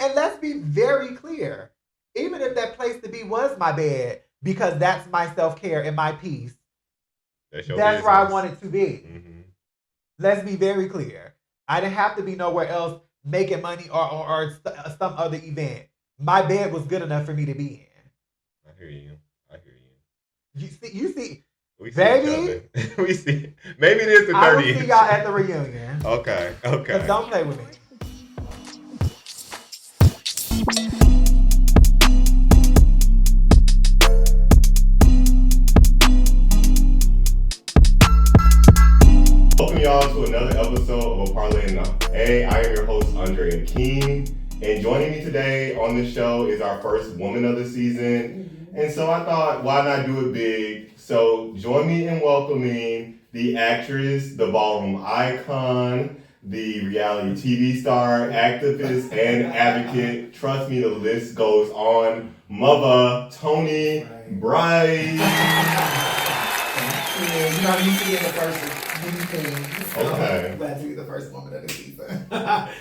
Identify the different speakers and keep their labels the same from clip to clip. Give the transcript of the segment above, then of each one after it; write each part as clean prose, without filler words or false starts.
Speaker 1: And let's be very clear. Even if that place to be was my bed, because that's my self-care and my peace, that's where I want it to be. Mm-hmm. Let's be very clear. I didn't have to be nowhere else making money or some other event. My bed was good enough for me to be in.
Speaker 2: I hear you.
Speaker 1: You see,
Speaker 2: we see
Speaker 1: baby.
Speaker 2: We see. Maybe it is the 30th.
Speaker 1: I will see y'all at the reunion.
Speaker 2: Okay.
Speaker 1: Because don't play with me.
Speaker 2: Welcome y'all to another episode of A Parlay Enough. Hey, I am your host, André Akeem. And joining me today on the show is our first woman of the season. And so I thought, why not do it big? So join me in welcoming the actress, the ballroom icon, the reality TV star, activist, and advocate. Trust me, the list goes on. Mother Toni Bryce.
Speaker 3: You know, you see in the first many things. So
Speaker 2: okay.
Speaker 3: Glad to be the first woman of the season.
Speaker 2: I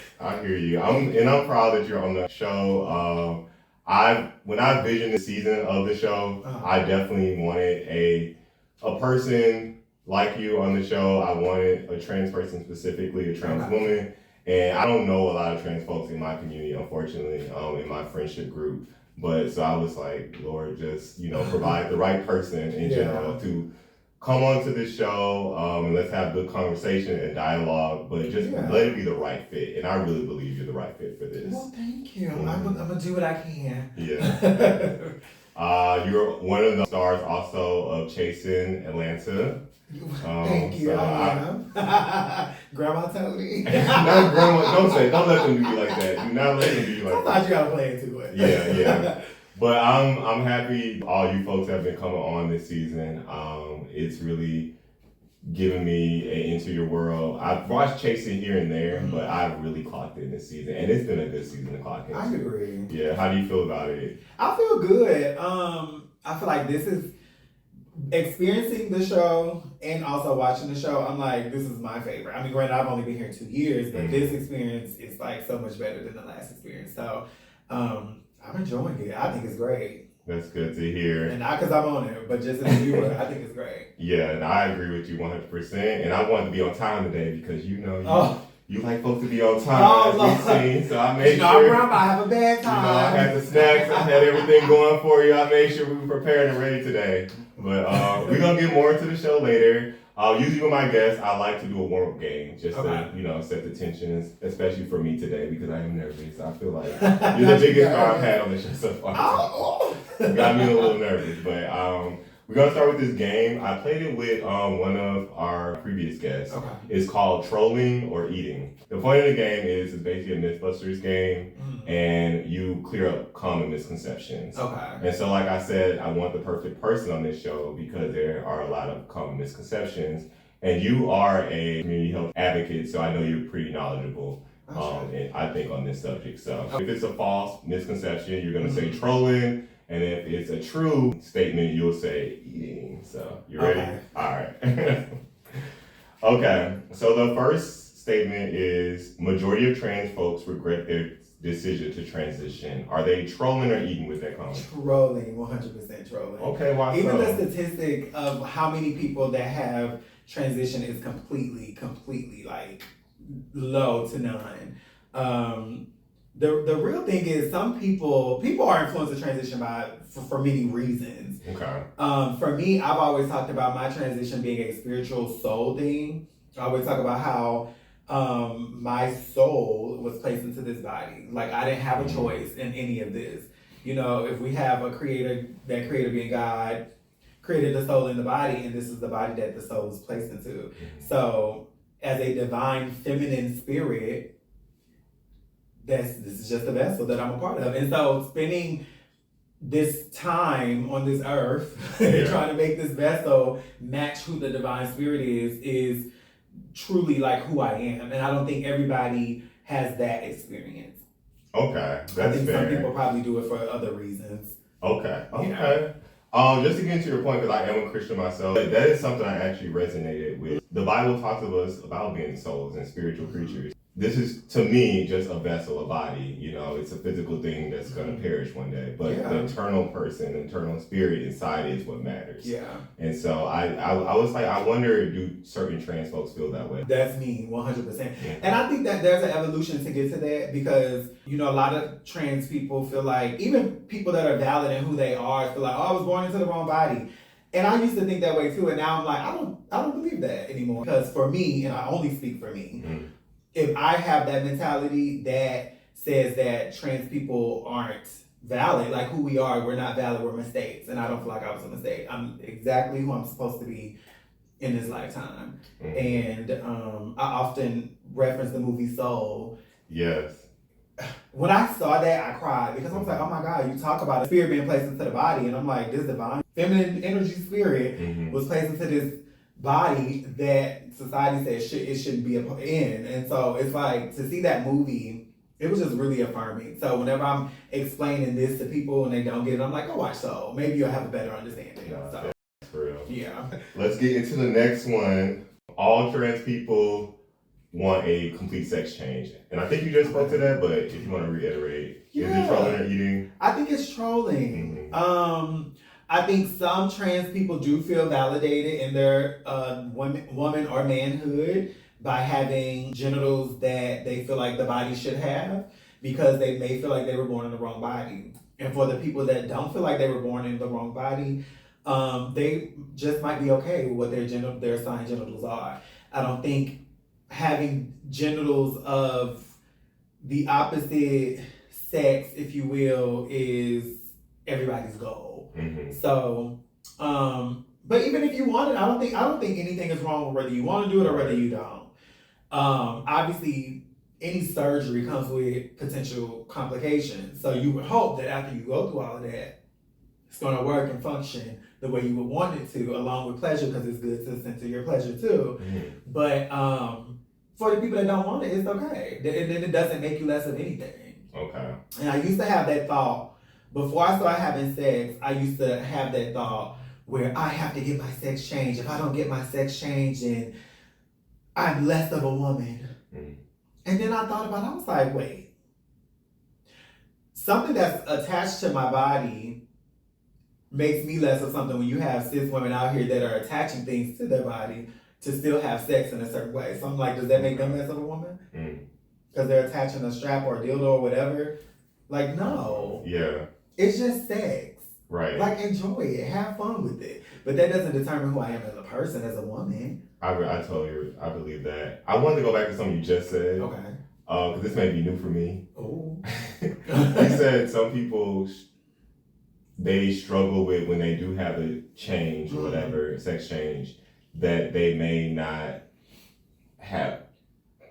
Speaker 2: hear you. I'm proud that you're on the show. When I visioned the season of the show, I definitely wanted a person like you on the show. I wanted a trans person, specifically a trans woman. And I don't know a lot of trans folks in my community, unfortunately, in my friendship group. But so I was like, Lord, just, provide the right person in general to come onto this show and let's have good conversation and dialogue, but just let it be the right fit. And I really believe you're the right fit for this.
Speaker 3: Well, thank you. I'm going to do what I can.
Speaker 2: Yeah. You're one of the stars also of Chasing Atlanta.
Speaker 3: Thank you. So I am. Grandma Toni.
Speaker 2: Not grandma. Don't let them do you like that. Do not let them do you like that.
Speaker 3: I thought you gotta play into it.
Speaker 2: Yeah. But I'm happy all you folks have been coming on this season. It's really given me into your world. I've watched Chasing here and there, but I've really clocked in this season, and it's been a good season to clock in.
Speaker 3: I agree.
Speaker 2: Yeah, how do you feel about it?
Speaker 3: I feel good. I feel like this is experiencing the show and also watching the show. I'm like, this is my favorite. I mean, granted, I've only been here 2 years, but this experience is like so much better than the last experience. So, I'm enjoying it. I think it's great.
Speaker 2: That's good to hear.
Speaker 3: And not because I'm on it, but just as a viewer, I think it's great.
Speaker 2: Yeah, and I agree with you 100%. And I wanted to be on time today because you like folks to be on time, as we've seen. So I made sure.
Speaker 3: I have a bad time.
Speaker 2: I had the snacks, I had everything going for you. I made sure we were prepared and ready today. But we're gonna get more into the show later. Usually with my guests, I like to do a warm-up game just to set the tensions, especially for me today because I am nervous. I feel like you're the biggest star I've had on the show so far. Got me a little nervous, but we're gonna start with this game. I played it with one of our previous guests. Okay. It's called Trolling or Eating. The point of the game is it's basically a Mythbusters game, and you clear up common misconceptions. Okay. And so, like I said, I want the perfect person on this show because there are a lot of common misconceptions, and you are a community health advocate, so I know you're pretty knowledgeable. And I think on this subject. So if it's a false misconception, you're gonna say trolling. And if it's a true statement, you'll say eating. So, you ready? Okay. All right. Okay. So the first statement is majority of trans folks regret their decision to transition. Are they trolling or eating with that comment?
Speaker 3: Trolling, 100% trolling.
Speaker 2: Okay, why
Speaker 3: Even
Speaker 2: so?
Speaker 3: the statistic of how many people that have transition is completely like low to none. The real thing is some people are influenced to transition for many reasons.
Speaker 2: Okay.
Speaker 3: For me, I've always talked about my transition being a spiritual soul thing. I always talk about how my soul was placed into this body. Like I didn't have a choice in any of this. If we have a creator, that creator being God, created the soul in the body, and this is the body that the soul is placed into. So as a divine feminine spirit, this is just a vessel that I'm a part of. And so spending this time on this earth trying to make this vessel match who the divine spirit is truly like who I am. And I don't think everybody has that experience.
Speaker 2: Okay, that's
Speaker 3: I think
Speaker 2: fair.
Speaker 3: some people probably do it for other reasons.
Speaker 2: Okay. Just to get to your point, because I am a Christian myself, that is something I actually resonated with. The Bible talks to us about being souls and spiritual creatures. this is, to me, just a vessel, a body. You know, it's a physical thing that's going to perish one day. But the internal person, the internal spirit inside is what matters.
Speaker 3: Yeah.
Speaker 2: And so I was like, I wonder, do certain trans folks feel that way?
Speaker 3: That's me, 100%. Yeah. And I think that there's an evolution to get to that because, you know, a lot of trans people feel like, even people that are valid in who they are, feel like, oh, I was born into the wrong body. And I used to think that way too. And now I'm like, I don't believe that anymore. Because for me, and I only speak for me, if I have that mentality that says that trans people aren't valid, like who we are, we're not valid, we're mistakes. And I don't feel like I was a mistake. I'm exactly who I'm supposed to be in this lifetime. And I often reference the movie Soul.
Speaker 2: Yes.
Speaker 3: When I saw that, I cried because I was like, oh my God, you talk about a spirit being placed into the body. And I'm like, this divine feminine energy spirit was placed into this body that society says it shouldn't be in. And so it's like, to see that movie, it was just really affirming. So whenever I'm explaining this to people and they don't get it, I'm like, go watch Soul. Maybe you'll have a better understanding. So,
Speaker 2: that's for real.
Speaker 3: Yeah.
Speaker 2: Let's get into the next one. All trans people want a complete sex change. And I think you just spoke to that, but if you want to reiterate, is it trolling or eating?
Speaker 3: I think it's trolling. I think some trans people do feel validated in their woman or manhood by having genitals that they feel like the body should have because they may feel like they were born in the wrong body. And for the people that don't feel like they were born in the wrong body, they just might be okay with what their assigned genitals are. I don't think having genitals of the opposite sex, if you will, is everybody's goal. So, but even if you want it, I don't think anything is wrong with whether you want to do it or whether you don't. Obviously, any surgery comes with potential complications. So you would hope that after you go through all of that, it's going to work and function the way you would want it to, along with pleasure, because it's good to center your pleasure too. But for the people that don't want it, it's okay. It doesn't make you less of anything.
Speaker 2: Okay.
Speaker 3: And I used to have that thought. Before I started having sex, I used to have that thought where I have to get my sex changed. If I don't get my sex changed, then I'm less of a woman. And then I thought about it, I was like, wait. Something that's attached to my body makes me less of something when you have cis women out here that are attaching things to their body to still have sex in a certain way. So I'm like, does that make them less of a woman? Because they're attaching a strap or a dildo or whatever? Like, no.
Speaker 2: Yeah.
Speaker 3: It's just sex.
Speaker 2: Right.
Speaker 3: Like, enjoy it. Have fun with it. But that doesn't determine who I am as a person, as a woman.
Speaker 2: I believe that. I wanted to go back to something you just said.
Speaker 3: Okay.
Speaker 2: Because this may be new for me.
Speaker 3: Oh.
Speaker 2: You said some people, they struggle with when they do have a change or whatever, sex change, that they may not have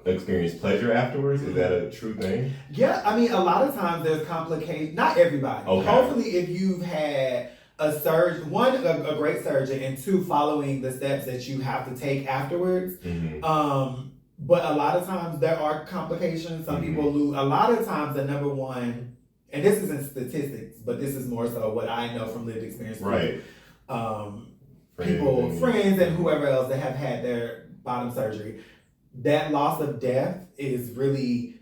Speaker 2: experience pleasure afterwards. Is that a true thing?
Speaker 3: Yeah, I mean, a lot of times there's complications. Not everybody. Okay. Hopefully, if you've had a surgeon, one, a great surgeon, and two, following the steps that you have to take afterwards. But a lot of times there are complications. Some people lose. A lot of times the number one, and this isn't statistics, but this is more so what I know from lived experience.
Speaker 2: Right.
Speaker 3: Friends and whoever else that have had their bottom surgery. That loss of death is really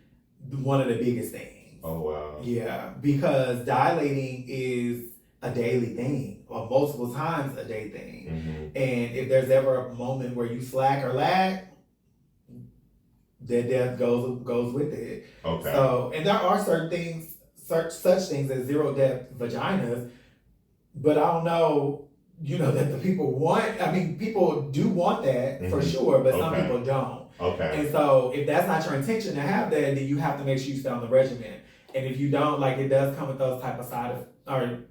Speaker 3: one of the biggest things.
Speaker 2: Oh, wow.
Speaker 3: Yeah, because dilating is a daily thing, or multiple times a day thing. And if there's ever a moment where you slack or lag, that death goes with it.
Speaker 2: Okay.
Speaker 3: So, and there are certain things, such things as zero depth vaginas, but I don't know, that the people want. I mean, people do want that for sure, but some people don't.
Speaker 2: Okay.
Speaker 3: And so if that's not your intention to have that, then you have to make sure you stay on the regimen. And if you don't, it does come with those type of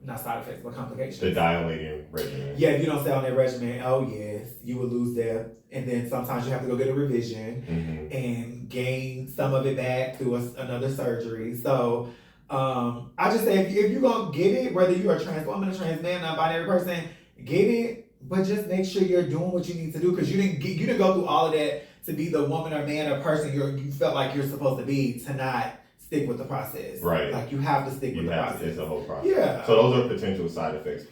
Speaker 3: not side effects, but complications.
Speaker 2: The dilating regimen.
Speaker 3: Yeah, if you don't stay on that regimen, oh yes, you will lose depth. And then sometimes you have to go get a revision and gain some of it back through another surgery. So I just say, if you're going to get it, whether you're a trans woman, a trans man, non-binary person, get it, but just make sure you're doing what you need to do, because you didn't go through all of that to be the woman or man or person you felt like you're supposed to be, to not stick with the process.
Speaker 2: Right.
Speaker 3: Like, you have to stick with the process.
Speaker 2: It's a whole process.
Speaker 3: Yeah.
Speaker 2: So those are potential side effects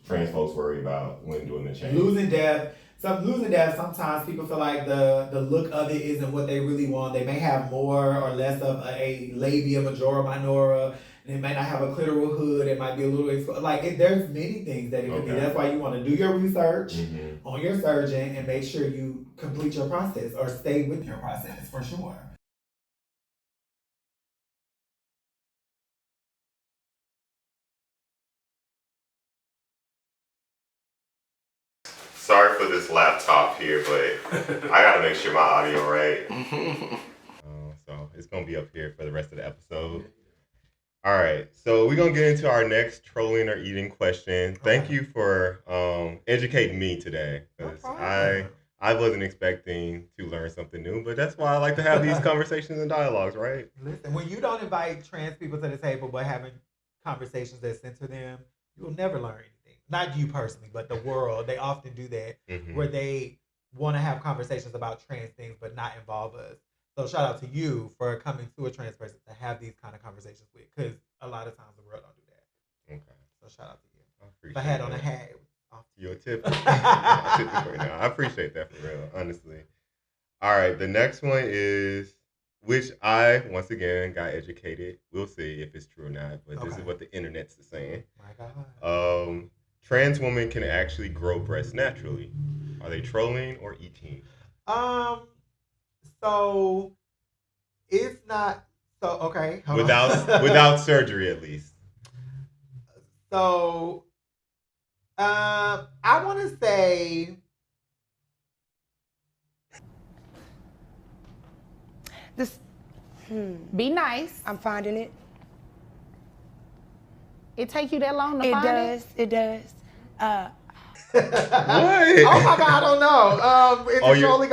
Speaker 2: trans folks worry about when doing the change.
Speaker 3: Losing depth, So losing that, sometimes people feel like the look of it isn't what they really want. They may have more or less of a labia majora minora. And it may not have a clitoral hood. It might be a little there's many things that it could be. That's why you want to do your research on your surgeon and make sure you complete your process or stay with your process for sure.
Speaker 2: Sorry for this laptop here, but I gotta make sure my audio right. So it's gonna be up here for the rest of the episode. All right, so we're gonna get into our next trolling or eating question. Thank you for educating me today, because I wasn't expecting to learn something new, but that's why I like to have these conversations and dialogues, right?
Speaker 1: Listen, when you don't invite trans people to the table, but having conversations that center them, you will never learn anything. Not you personally, but the world. They often do that, where they want to have conversations about trans things, but not involve us. So shout out to you for coming to a trans person to have these kind of conversations with, because a lot of times the world don't do that. Okay. So shout out to you. I appreciate if I had on a hat.
Speaker 2: You're a tip. I appreciate that for real, honestly. All right, the next one is, which I, once again, got educated. We'll see if it's true or not, but this is what the internet's saying.
Speaker 1: My God.
Speaker 2: Trans women can actually grow breasts naturally. Are they trolling or eating?
Speaker 1: So it's not okay.
Speaker 2: Without surgery, at least.
Speaker 1: So I want to say
Speaker 4: this.
Speaker 5: Be nice.
Speaker 4: I'm finding it.
Speaker 5: It take you that long to find it?
Speaker 4: It does.
Speaker 1: What? Oh my God, I don't know. It's trolling.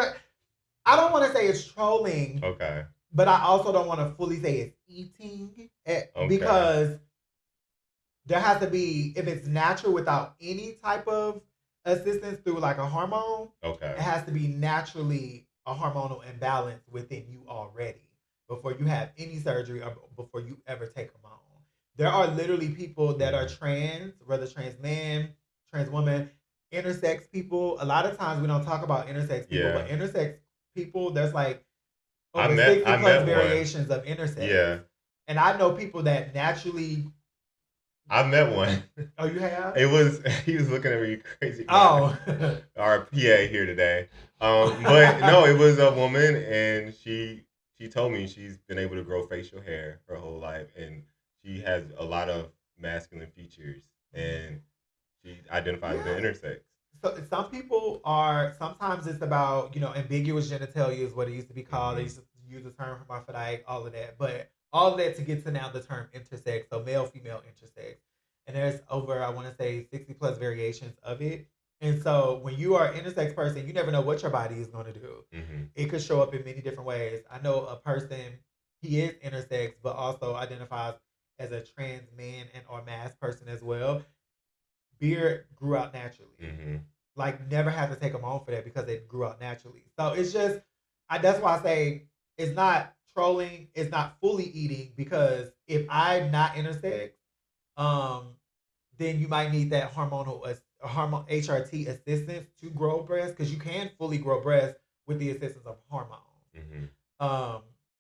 Speaker 1: I don't want to say it's trolling.
Speaker 2: Okay.
Speaker 1: But I also don't want to fully say it's eating because there has to be, if it's natural without any type of assistance through like a hormone, it has to be naturally a hormonal imbalance within you already before you have any surgery or before you ever take them on. There are literally people that are trans, whether trans man, trans woman, intersex people. A lot of times we don't talk about intersex people, but intersex people, there's like over 60 plus variations of intersex. Yeah. And I know people that naturally.
Speaker 2: I met one.
Speaker 1: Oh, you have?
Speaker 2: He was looking at me crazy. Oh. Our PA here today. But no, it was a woman, and she told me she's been able to grow facial hair her whole life, and she has a lot of masculine features, and she identifies as an intersex. So
Speaker 1: some people are, sometimes it's about, ambiguous genitalia is what it used to be called. They used to use the term hermaphrodite, all of that. But all of that to get to now the term intersex, so male, female, intersex. And there's over, I want to say, 60 plus variations of it. And so when you are an intersex person, you never know what your body is going to do. It could show up in many different ways. I know a person, he is intersex, but also identifies as a trans man and or mass person as well. Beard grew out naturally. Like, never had to take them on for that because it grew out naturally. So it's just, that's why I say it's not trolling, it's not fully eating, because if I'm not intersex, then you might need that hormonal HRT assistance to grow breasts, because you can fully grow breasts with the assistance of hormones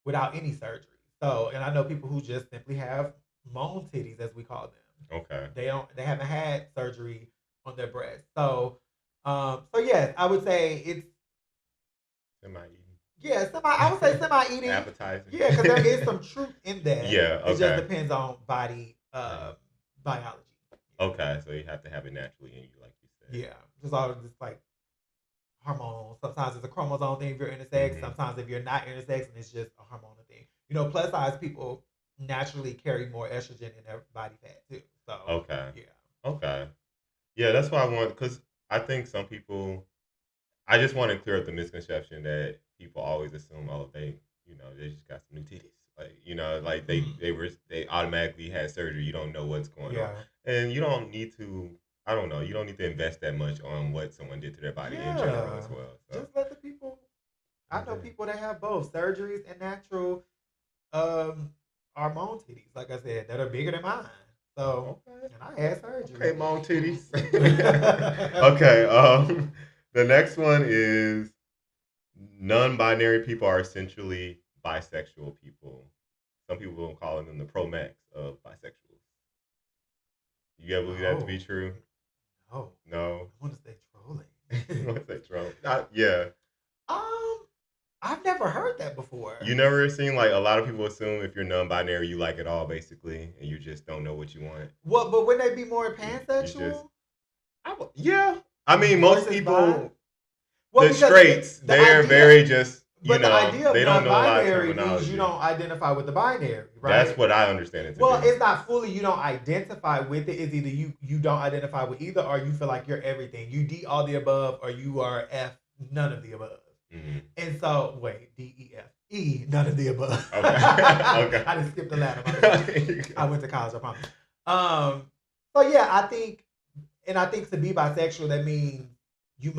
Speaker 1: without any surgery. So, and I know people who just simply have moan titties, as we call them. Okay. They haven't had surgery on their breasts. So yes, I would say it's
Speaker 2: semi-eating.
Speaker 1: Yeah, I would say semi-eating.
Speaker 2: Appetizing.
Speaker 1: Yeah, because there is some truth in that.
Speaker 2: Yeah, okay.
Speaker 1: It just depends on body biology.
Speaker 2: Okay, so you have to have it naturally in you, like you said.
Speaker 1: Yeah, just all just like hormones. Sometimes it's a chromosome thing if you're intersex. Sometimes if you're not intersex, and it's just a hormonal thing. Plus size people naturally carry more estrogen in their body fat too. So
Speaker 2: yeah, that's why I want, because I think some people, I just want to clear up the misconception that people always assume, they just got some new titties, like they automatically had surgery. You don't know what's going on, and you don't need to. I don't know. You don't need to invest that much on what someone did to their body in general as well. So.
Speaker 1: Just let the people. I know people that have both surgeries and natural hormone titties, like I said, that are bigger than mine. So, and I had surgery.
Speaker 2: Okay, moan titties. Okay. The next one is non-binary people are essentially bisexual people. Some people will call them the pro-max of bisexuals. You ever believe that to be true?
Speaker 1: No.
Speaker 2: No.
Speaker 1: I want to say trolling.
Speaker 2: You want to say trolling? Yeah.
Speaker 1: I've never heard that before.
Speaker 2: You never seen like a lot of people assume if you're non-binary you like it all basically, and you just don't know what you want.
Speaker 1: What? But wouldn't they be more pansexual?
Speaker 2: Yeah. I mean, most people, the straights, they're very just.
Speaker 1: But the idea of
Speaker 2: they don't know a lot of
Speaker 1: non-binary
Speaker 2: terminology.
Speaker 1: means you don't identify with the binary, right?
Speaker 2: That's what I understand it to
Speaker 1: Well,
Speaker 2: be.
Speaker 1: it's not fully you don't identify with it. It's either you don't identify with either, or you feel like you're everything. You D all the above, or you are F none of the above. Mm-hmm. And so, wait, D, E, F, E, none of the above. Okay. Okay. I just skipped the ladder. I went to college, I promise. So yeah, I think to be bisexual, that means you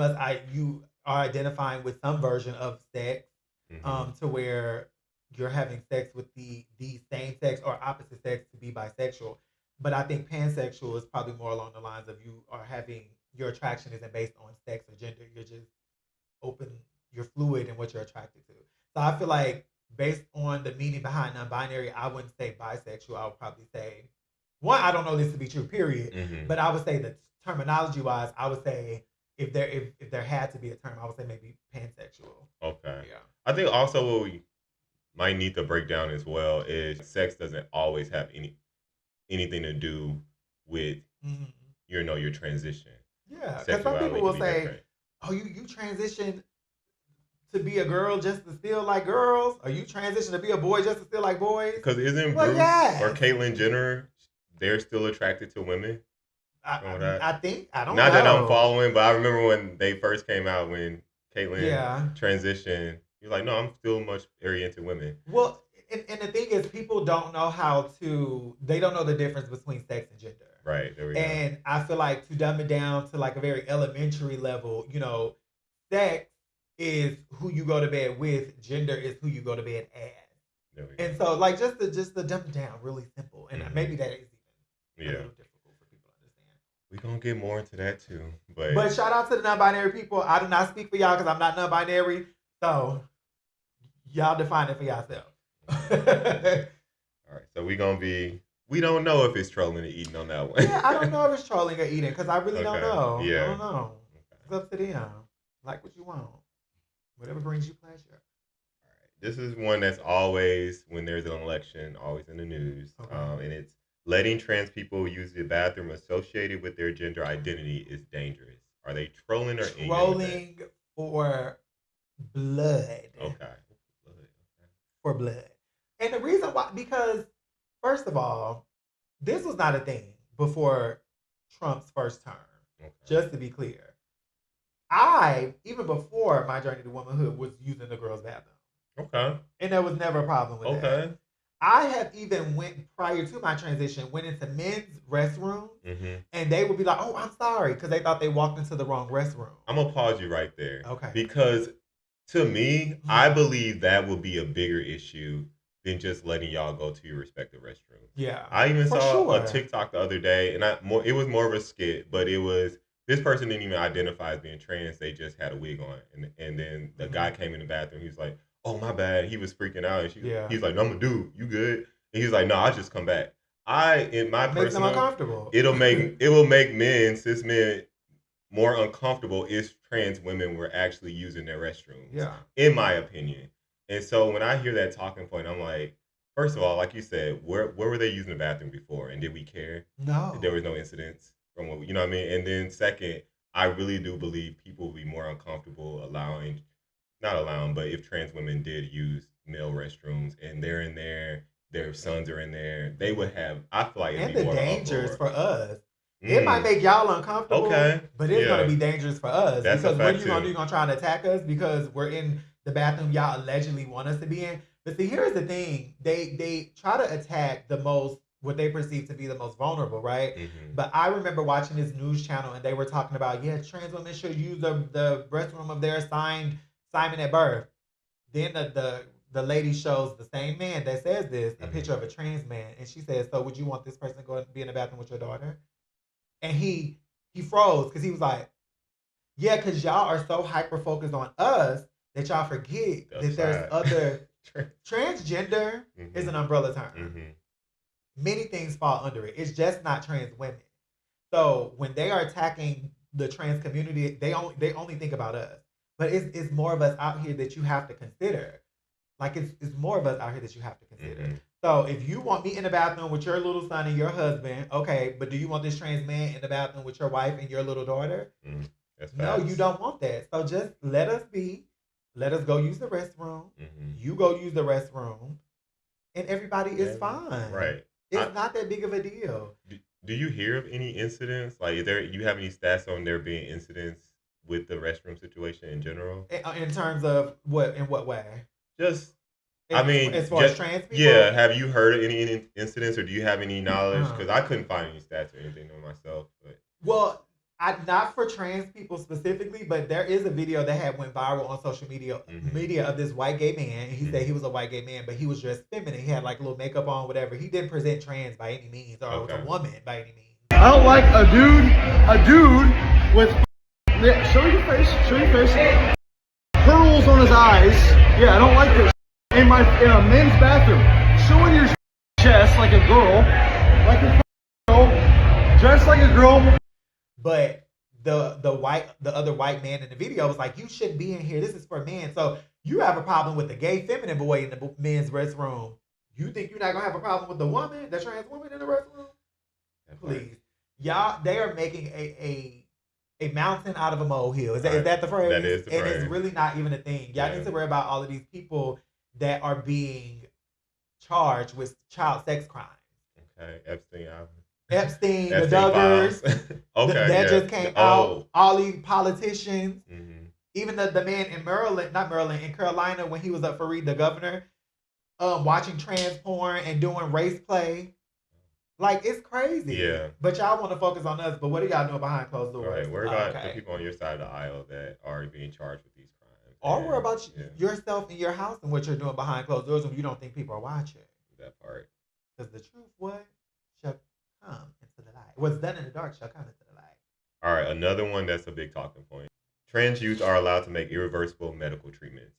Speaker 1: are identifying with some version of sex. To where you're having sex with the same sex or opposite sex to be bisexual. But I think pansexual is probably more along the lines of you are having your attraction isn't based on sex or gender. You're just open, you're fluid in what you're attracted to. So I feel like based on the meaning behind non-binary, I wouldn't say bisexual. I would probably say, one, I don't know this to be true, period. Mm-hmm. But I would say that terminology wise, I would say if there had to be a term, I would say maybe pansexual.
Speaker 2: Okay. Yeah. I think also what we might need to break down as well is sex doesn't always have anything to do with your transition.
Speaker 1: Yeah, because some people will say, different. "Oh, you transition to be a girl just to still like girls, or you transition to be a boy just to still like boys."
Speaker 2: Because isn't Bruce or Caitlyn Jenner, they're still attracted to women?
Speaker 1: I don't know.
Speaker 2: Not that I'm following, but I remember when they first came out when Caitlyn transitioned. You're like, no, I'm still much very into women.
Speaker 1: Well, and the thing is, people don't know they don't know the difference between sex and gender.
Speaker 2: Right, there we go.
Speaker 1: And I feel like to dumb it down to like a very elementary level, sex is who you go to bed with, gender is who you go to bed as. There we go. And so like just to dumb it down, really simple. And maybe that is even a little difficult for people to understand.
Speaker 2: We're going to get more into that too.
Speaker 1: But shout out to the non-binary people. I do not speak for y'all because I'm not non-binary. So y'all define it for yourself.
Speaker 2: All right, so we don't know if it's trolling or eating on that one.
Speaker 1: Yeah, I don't know if it's trolling or eating because I really don't know. Yeah. I don't know. Okay. It's up to them. Like what you want. Whatever brings you pleasure.
Speaker 2: All right, this is one that's always, when there's an election, always in the news. Okay. And it's letting trans people use the bathroom associated with their gender identity is dangerous. Are they trolling or
Speaker 1: trolling for blood?
Speaker 2: Okay.
Speaker 1: For blood. And the reason why, because first of all, this was not a thing before Trump's first term. Okay. Just to be clear. Even before my journey to womanhood, was using the girls' bathroom.
Speaker 2: Okay.
Speaker 1: And there was never a problem with that. Okay. I have even prior to my transition, went into men's restrooms, and they would be like, "Oh, I'm sorry," because they thought they walked into the wrong restroom.
Speaker 2: I'm gonna pause you right there.
Speaker 1: Okay.
Speaker 2: Because to me, I believe that would be a bigger issue than just letting y'all go to your respective restrooms.
Speaker 1: Yeah.
Speaker 2: I even saw a TikTok the other day, and it was more of a skit, but it was, this person didn't even identify as being trans. They just had a wig on, and then the guy came in the bathroom. He was like, "Oh, my bad." He was freaking out, and he's like, "No, I'm a dude. You good?" And he's like, "No, I'll just come back." In my personal,
Speaker 1: uncomfortable.
Speaker 2: it will make cis men more uncomfortable if trans women were actually using their restrooms.
Speaker 1: Yeah.
Speaker 2: In my opinion. And so when I hear that talking point, I'm like, first of all, like you said, where were they using the bathroom before? And did we care?
Speaker 1: No.
Speaker 2: There was no incidents from what you know what I mean? And then second, I really do believe people will be more uncomfortable but if trans women did use male restrooms and they're in there, their sons are in there, they would have, I feel like it'd be more
Speaker 1: dangers for us. It might make y'all uncomfortable, but it's going to be dangerous for us.
Speaker 2: That's
Speaker 1: because what are you going to do? You're going to try to attack us because we're in the bathroom y'all allegedly want us to be in? But see, here's the thing. They try to attack what they perceive to be the most vulnerable, right? Mm-hmm. But I remember watching this news channel and they were talking about, trans women should use the restroom of their assigned Simon at birth. Then the lady shows the same man that says this, a picture of a trans man. And she says, "So would you want this person to go and be in the bathroom with your daughter?" And he froze because he was like, Yeah, because y'all are so hyper focused on us that y'all forget that there's other transgender is an umbrella term. Mm-hmm. Many things fall under it. It's just not trans women. So when they are attacking the trans community, they only think about us. But it's more of us out here that you have to consider. Like it's more of us out here that you have to consider. Mm-hmm. So if you want me in the bathroom with your little son and your husband, okay, but do you want this trans man in the bathroom with your wife and your little daughter? Mm-hmm. No, you don't want that. So just let us be. Let us go use the restroom. Mm-hmm. You go use the restroom, and everybody is fine.
Speaker 2: Right.
Speaker 1: It's not that big of a deal.
Speaker 2: Do you hear of any incidents? Like, you have any stats on there being incidents with the restroom situation in general?
Speaker 1: In terms of what? In what way?
Speaker 2: Just,
Speaker 1: as far as trans people?
Speaker 2: Yeah. Have you heard of any incidents, or do you have any knowledge? Because I couldn't find any stats or anything on myself. But.
Speaker 1: Well, not for trans people specifically, but there is a video that had went viral on social media of this white gay man. He said he was a white gay man, but he was dressed feminine. He had like a little makeup on, whatever. He didn't present trans by any means, or was a woman by any means.
Speaker 6: I don't like a dude with show your face, pearls on his eyes. Yeah, I don't like this in a men's bathroom. Showing your chest like a girl, dressed like a girl.
Speaker 1: But the other white man in the video was like, you shouldn't be in here. This is for men. So you have a problem with the gay feminine boy in the men's restroom. You think you're not gonna have a problem with the woman, the trans woman in the restroom? Please, y'all, they are making a mountain out of a molehill. Is that the phrase?
Speaker 2: That is the phrase.
Speaker 1: And it's really not even a thing. Y'all need to worry about all of these people that are being charged with child sex crimes.
Speaker 2: Okay, Epstein,
Speaker 1: the Duggars, that just came out. All these politicians, even the man in in Carolina when he was up for Reed the governor, watching trans porn and doing race play. Like, it's crazy. Yeah. But y'all want to focus on us, but what are y'all doing behind closed doors?
Speaker 2: Right. Worry about the people on your side of the aisle that are being charged with these crimes.
Speaker 1: Or worry about yourself in your house and what you're doing behind closed doors when you don't think people are watching.
Speaker 2: That part.
Speaker 1: Because the truth, shall come into the light. What's done in the dark shall come into the light.
Speaker 2: All right, another one that's a big talking point. Trans youth are allowed to make irreversible medical treatments.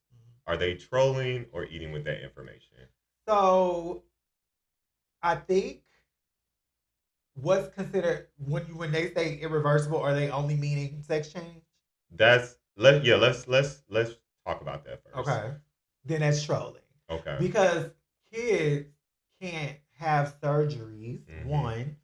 Speaker 2: Are they trolling or eating with that information?
Speaker 1: So, I think what's considered when they say irreversible, are they only meaning sex change?
Speaker 2: Let's talk about that first.
Speaker 1: Okay. Then that's trolling.
Speaker 2: Okay.
Speaker 1: Because kids can't have surgeries, one.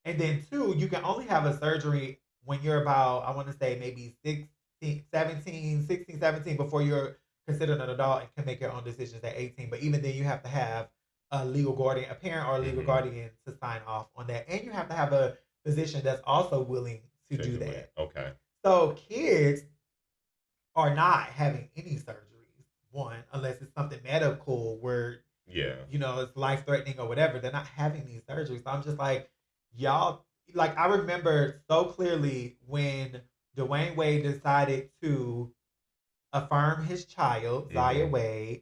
Speaker 1: And then two, you can only have a surgery when you're about, I want to say maybe 16, 17 before you're considered an adult and can make your own decisions at 18. But even then you have to have a legal guardian, a parent or a legal guardian to sign off on that. And you have to have a physician that's also willing to do that.
Speaker 2: Okay.
Speaker 1: So kids are not having any surgeries, one, unless it's something medical where, it's life-threatening or whatever. They're not having these surgeries. So I'm just like, y'all, like, I remember so clearly when Dwayne Wade decided to affirm his child, Zaya Wade,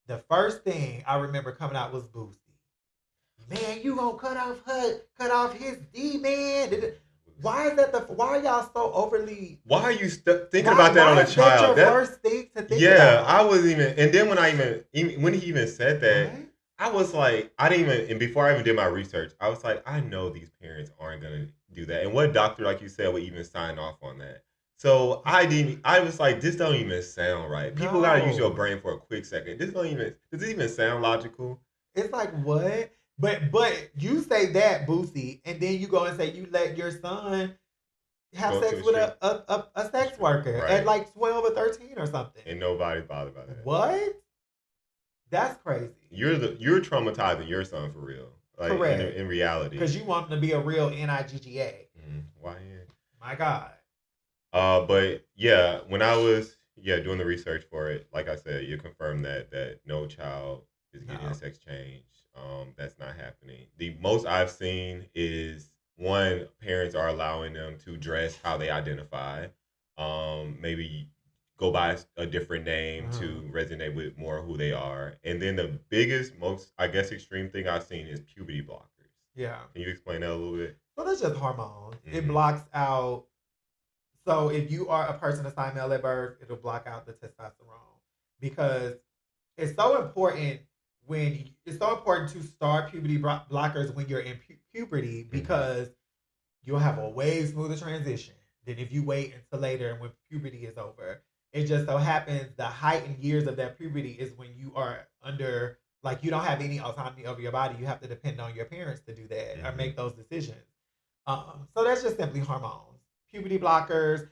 Speaker 1: the first thing I remember coming out was Boosie. Man, you gonna cut off his D, man. Why are y'all so overly?
Speaker 2: Why are you thinking about that on a child?
Speaker 1: That's your first thing to think about.
Speaker 2: I wasn't even. And then when he even said that, right? I was like, and before I even did my research, I was like, I know these parents aren't gonna do that. And what doctor, like you said, would even sign off on that? So I was like, this don't even sound right. People gotta use your brain for a quick second. Does it even sound logical?
Speaker 1: It's like, what? But you say that, Boosie, and then you go and say you let your son have sex with a sex worker at like 12 or 13 or something.
Speaker 2: And nobody's bothered by that.
Speaker 1: What? That's crazy.
Speaker 2: You're traumatizing your son for real. Like, correct. In reality.
Speaker 1: Because you want him to be a real NIGGA.
Speaker 2: Why?
Speaker 1: My God.
Speaker 2: But yeah, when I was doing the research for it, like I said, you confirmed that no child is getting a sex change. That's not happening. The most I've seen is one, parents are allowing them to dress how they identify. Maybe go by a different name to resonate with more who they are. And then the biggest, most, I guess, extreme thing I've seen is puberty blockers.
Speaker 1: Yeah.
Speaker 2: Can you explain that a little bit?
Speaker 1: So that's just hormones. It blocks out So if you are a person assigned male at birth, it'll block out the testosterone because it's so important to start puberty blockers when you're in puberty because you'll have a way smoother transition than if you wait until later and when puberty is over. It just so happens the heightened years of that puberty is when you are under, like, you don't have any autonomy over your body. You have to depend on your parents to do that or make those decisions. So that's just simply hormones. Puberty blockers,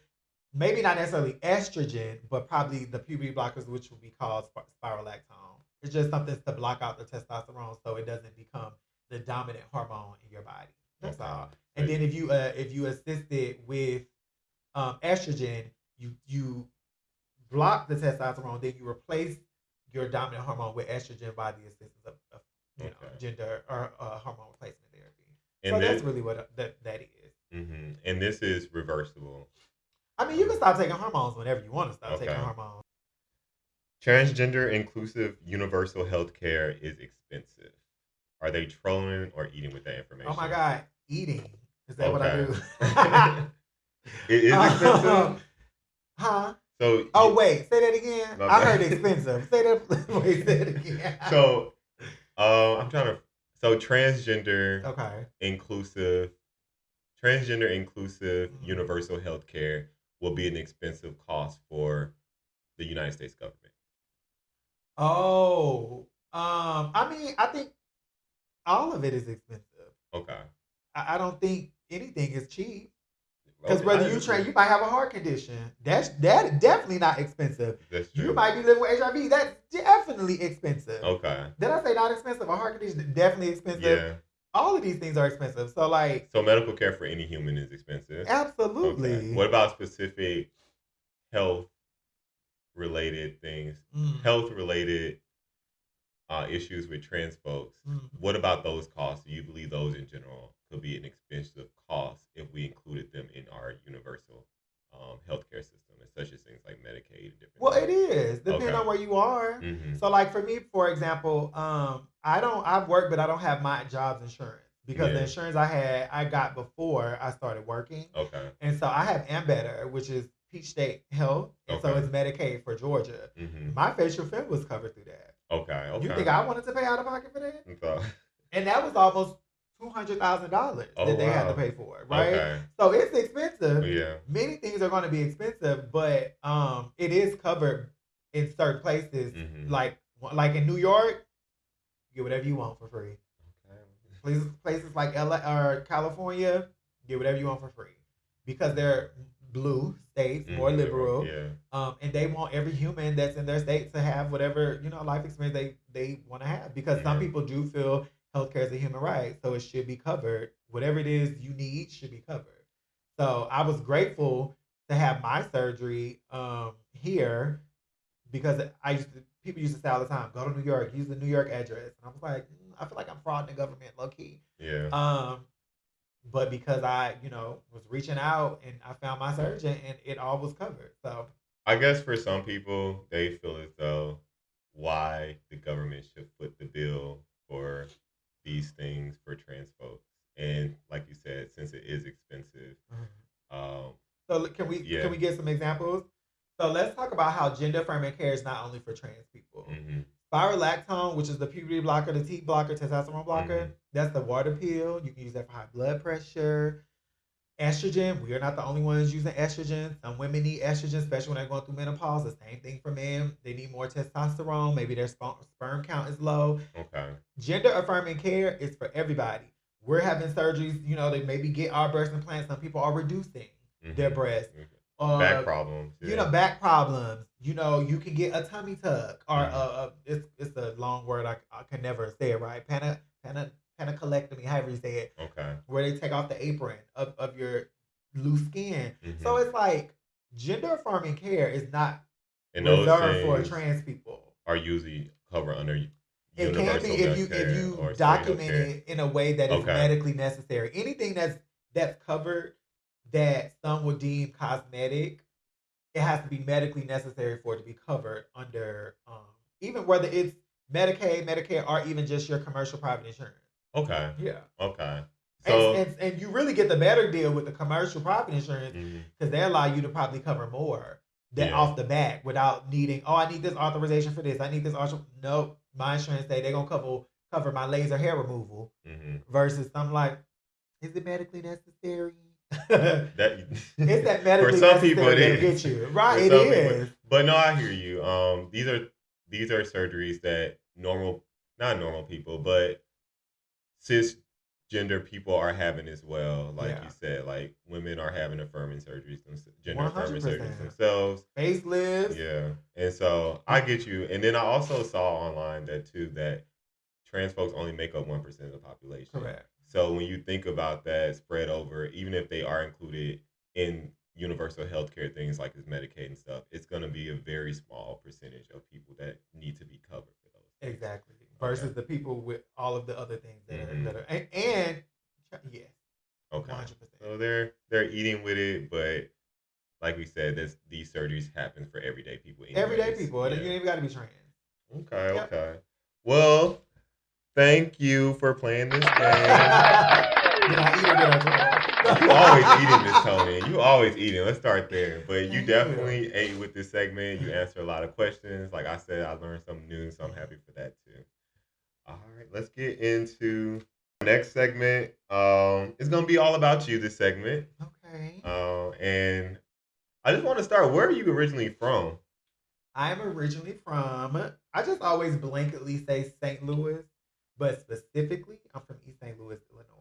Speaker 1: maybe not necessarily estrogen, but probably the puberty blockers, which will be called spirolactone. It's just something to block out the testosterone so it doesn't become the dominant hormone in your body. That's all. And then if you assist it with estrogen, you block the testosterone, then you replace your dominant hormone with estrogen by the assistance of gender or hormone replacement therapy. And so that's really what that is.
Speaker 2: Mm-hmm. And this is reversible.
Speaker 1: I mean, you can stop taking hormones whenever you want to stop taking hormones.
Speaker 2: Transgender inclusive universal health care is expensive. Are they trolling or eating with that information?
Speaker 1: Oh my God, eating. Is that what I do?
Speaker 2: It is expensive?
Speaker 1: Huh?
Speaker 2: So
Speaker 1: wait, say that again. I heard expensive. Say that again.
Speaker 2: So I'm trying to transgender inclusive universal health care will be an expensive cost for the United States government.
Speaker 1: I mean, I think all of it is expensive.
Speaker 2: Okay.
Speaker 1: I don't think anything is cheap. Because whether you might have a heart condition. That definitely not expensive.
Speaker 2: That's true.
Speaker 1: You might be living with HIV. That's definitely expensive.
Speaker 2: Okay.
Speaker 1: Did I say not expensive? A heart condition definitely expensive.
Speaker 2: Yeah.
Speaker 1: All of these things are expensive. So
Speaker 2: medical care for any human is expensive.
Speaker 1: Absolutely.
Speaker 2: Okay. What about specific health related things? Health related issues with trans folks. What about those costs? Do you believe those in general could be an expensive cost if we included them in our universal healthcare system, such as things like Medicaid and different
Speaker 1: things? It is, depending on where you are. So for me, for example, I've worked, but I don't have my job's insurance because the insurance I got before I started working.
Speaker 2: Okay.
Speaker 1: And so I have Ambetter, which is Peach State Health, and so it's Medicaid for Georgia. My facial film was covered through that.
Speaker 2: Okay.
Speaker 1: You think I wanted to pay out of pocket for that?
Speaker 2: So.
Speaker 1: And that was almost $200,000 that they had to pay for it, right?
Speaker 2: Okay.
Speaker 1: So it's expensive.
Speaker 2: Yeah.
Speaker 1: Many things are going to be expensive, but it is covered in certain places. Like in New York, you get whatever you want for free. Okay. Places like LA or California, get whatever you want for free because they're blue states, more liberal.
Speaker 2: Yeah.
Speaker 1: And they want every human that's in their state to have whatever life experience they want to have because some people do feel healthcare is a human right, so it should be covered. Whatever it is you need should be covered. So I was grateful to have my surgery here because people used to say all the time, go to New York, use the New York address. And I was like, I feel like I'm frauding the government low key.
Speaker 2: Yeah.
Speaker 1: But because I, was reaching out and I found my surgeon and it all was covered. So
Speaker 2: I guess for some people, they feel as though why the government should foot the bill for these things for trans folks. And like you said, since it is expensive.
Speaker 1: So can we get some examples? So let's talk about how gender affirming care is not only for trans people. Spirolactone, which is the puberty blocker, the T blocker, testosterone blocker, that's the water pill. You can use that for high blood pressure. Estrogen, we are not the only ones using estrogen. Some women need estrogen, especially when they're going through menopause. The same thing for men. They need more testosterone. Maybe their sperm count is low.
Speaker 2: Okay.
Speaker 1: Gender affirming care is for everybody. We're having surgeries, they maybe get our breast implants. Some people are reducing their breasts.
Speaker 2: Back problems.
Speaker 1: Yeah. Back problems. You can get a tummy tuck or it's a long word. I can never say it right. Panacolectomy, however you say it.
Speaker 2: Okay.
Speaker 1: Where they take off the apron of your loose skin. So it's like gender affirming care is not reserved for trans people.
Speaker 2: Are usually covered under
Speaker 1: it can be if you document it in a way that is medically necessary. Anything that's covered that some would deem cosmetic, it has to be medically necessary for it to be covered under even whether it's Medicaid, Medicare, or even just your commercial private insurance.
Speaker 2: Okay.
Speaker 1: Yeah.
Speaker 2: Okay.
Speaker 1: So and you really get the better deal with the commercial private insurance because they allow you to probably cover more than off the bat without needing, I need this authorization for this. I need this. Nope. My insurance say they're going to cover my laser hair removal versus I'm like, is it medically necessary? It's that medically
Speaker 2: for some people it is.
Speaker 1: Get you. Right, it is.
Speaker 2: But no, I hear you. These are surgeries that not normal people, but cisgender people are having as well. Like you said, like women are having affirming surgeries, gender affirming surgeries themselves.
Speaker 1: Facelifts.
Speaker 2: Yeah. And so I get you. And then I also saw online that trans folks only make up 1% of the population.
Speaker 1: Correct.
Speaker 2: So when you think about that spread over, even if they are included in universal healthcare things like this Medicaid and stuff, it's going to be a very small percentage of people that need to be covered for those.
Speaker 1: Exactly. Versus the people with all of the other things that are yes.
Speaker 2: Okay.
Speaker 1: 100%.
Speaker 2: So they're eating with it, but like we said, these surgeries happen for everyday people.
Speaker 1: Everyday people. You ain't even got to be trans.
Speaker 2: Okay. Yep. Okay. Well, thank you for playing this game. You always eating, Miss Toni. You always eating. Let's start there. But you definitely ate with this segment. You answered a lot of questions. Like I said, I learned something new, so I'm happy for that too. All right, let's get into the next segment. It's gonna be all about you. This segment.
Speaker 1: Okay.
Speaker 2: And I just want to start. Where are you originally from?
Speaker 1: I'm originally from. I just always blanketly say St. Louis, but specifically, I'm from East St. Louis, Illinois.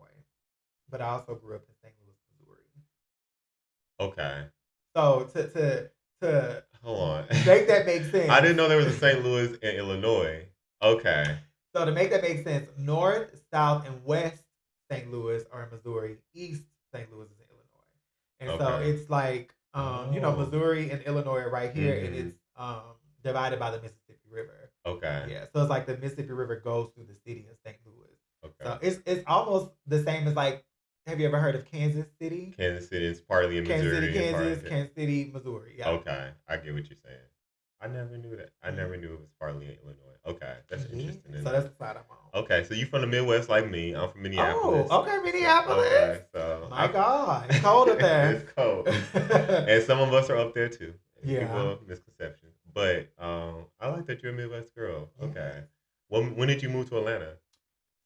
Speaker 1: But I also grew up in St. Louis, Missouri.
Speaker 2: Okay.
Speaker 1: So to
Speaker 2: hold on,
Speaker 1: make that make sense.
Speaker 2: I didn't know there was a St. Louis in Illinois. Okay.
Speaker 1: So to make that make sense, North, South, and West St. Louis are in Missouri. East St. Louis is in Illinois. And so it's like Missouri and Illinois are right here, and it's divided by the Mississippi River.
Speaker 2: Okay.
Speaker 1: Yeah. So it's like the Mississippi River goes through the city of St. Louis.
Speaker 2: Okay.
Speaker 1: So it's almost the same as like. Have you ever heard of Kansas City?
Speaker 2: Kansas City is partly in Missouri.
Speaker 1: Kansas City, Missouri. Yeah.
Speaker 2: Okay, I get what you're saying. I never knew that. I never knew it was partly in Illinois. Okay, that's interesting.
Speaker 1: So that's the side I'm on.
Speaker 2: Okay, so you from the Midwest like me. I'm from Minneapolis.
Speaker 1: Oh, okay, Minneapolis.
Speaker 2: Okay, so
Speaker 1: my God, it's cold up there.
Speaker 2: It's cold, and some of us are up there too.
Speaker 1: Yeah.
Speaker 2: People misconception, but I like that you're a Midwest girl. Okay, when did you move to Atlanta?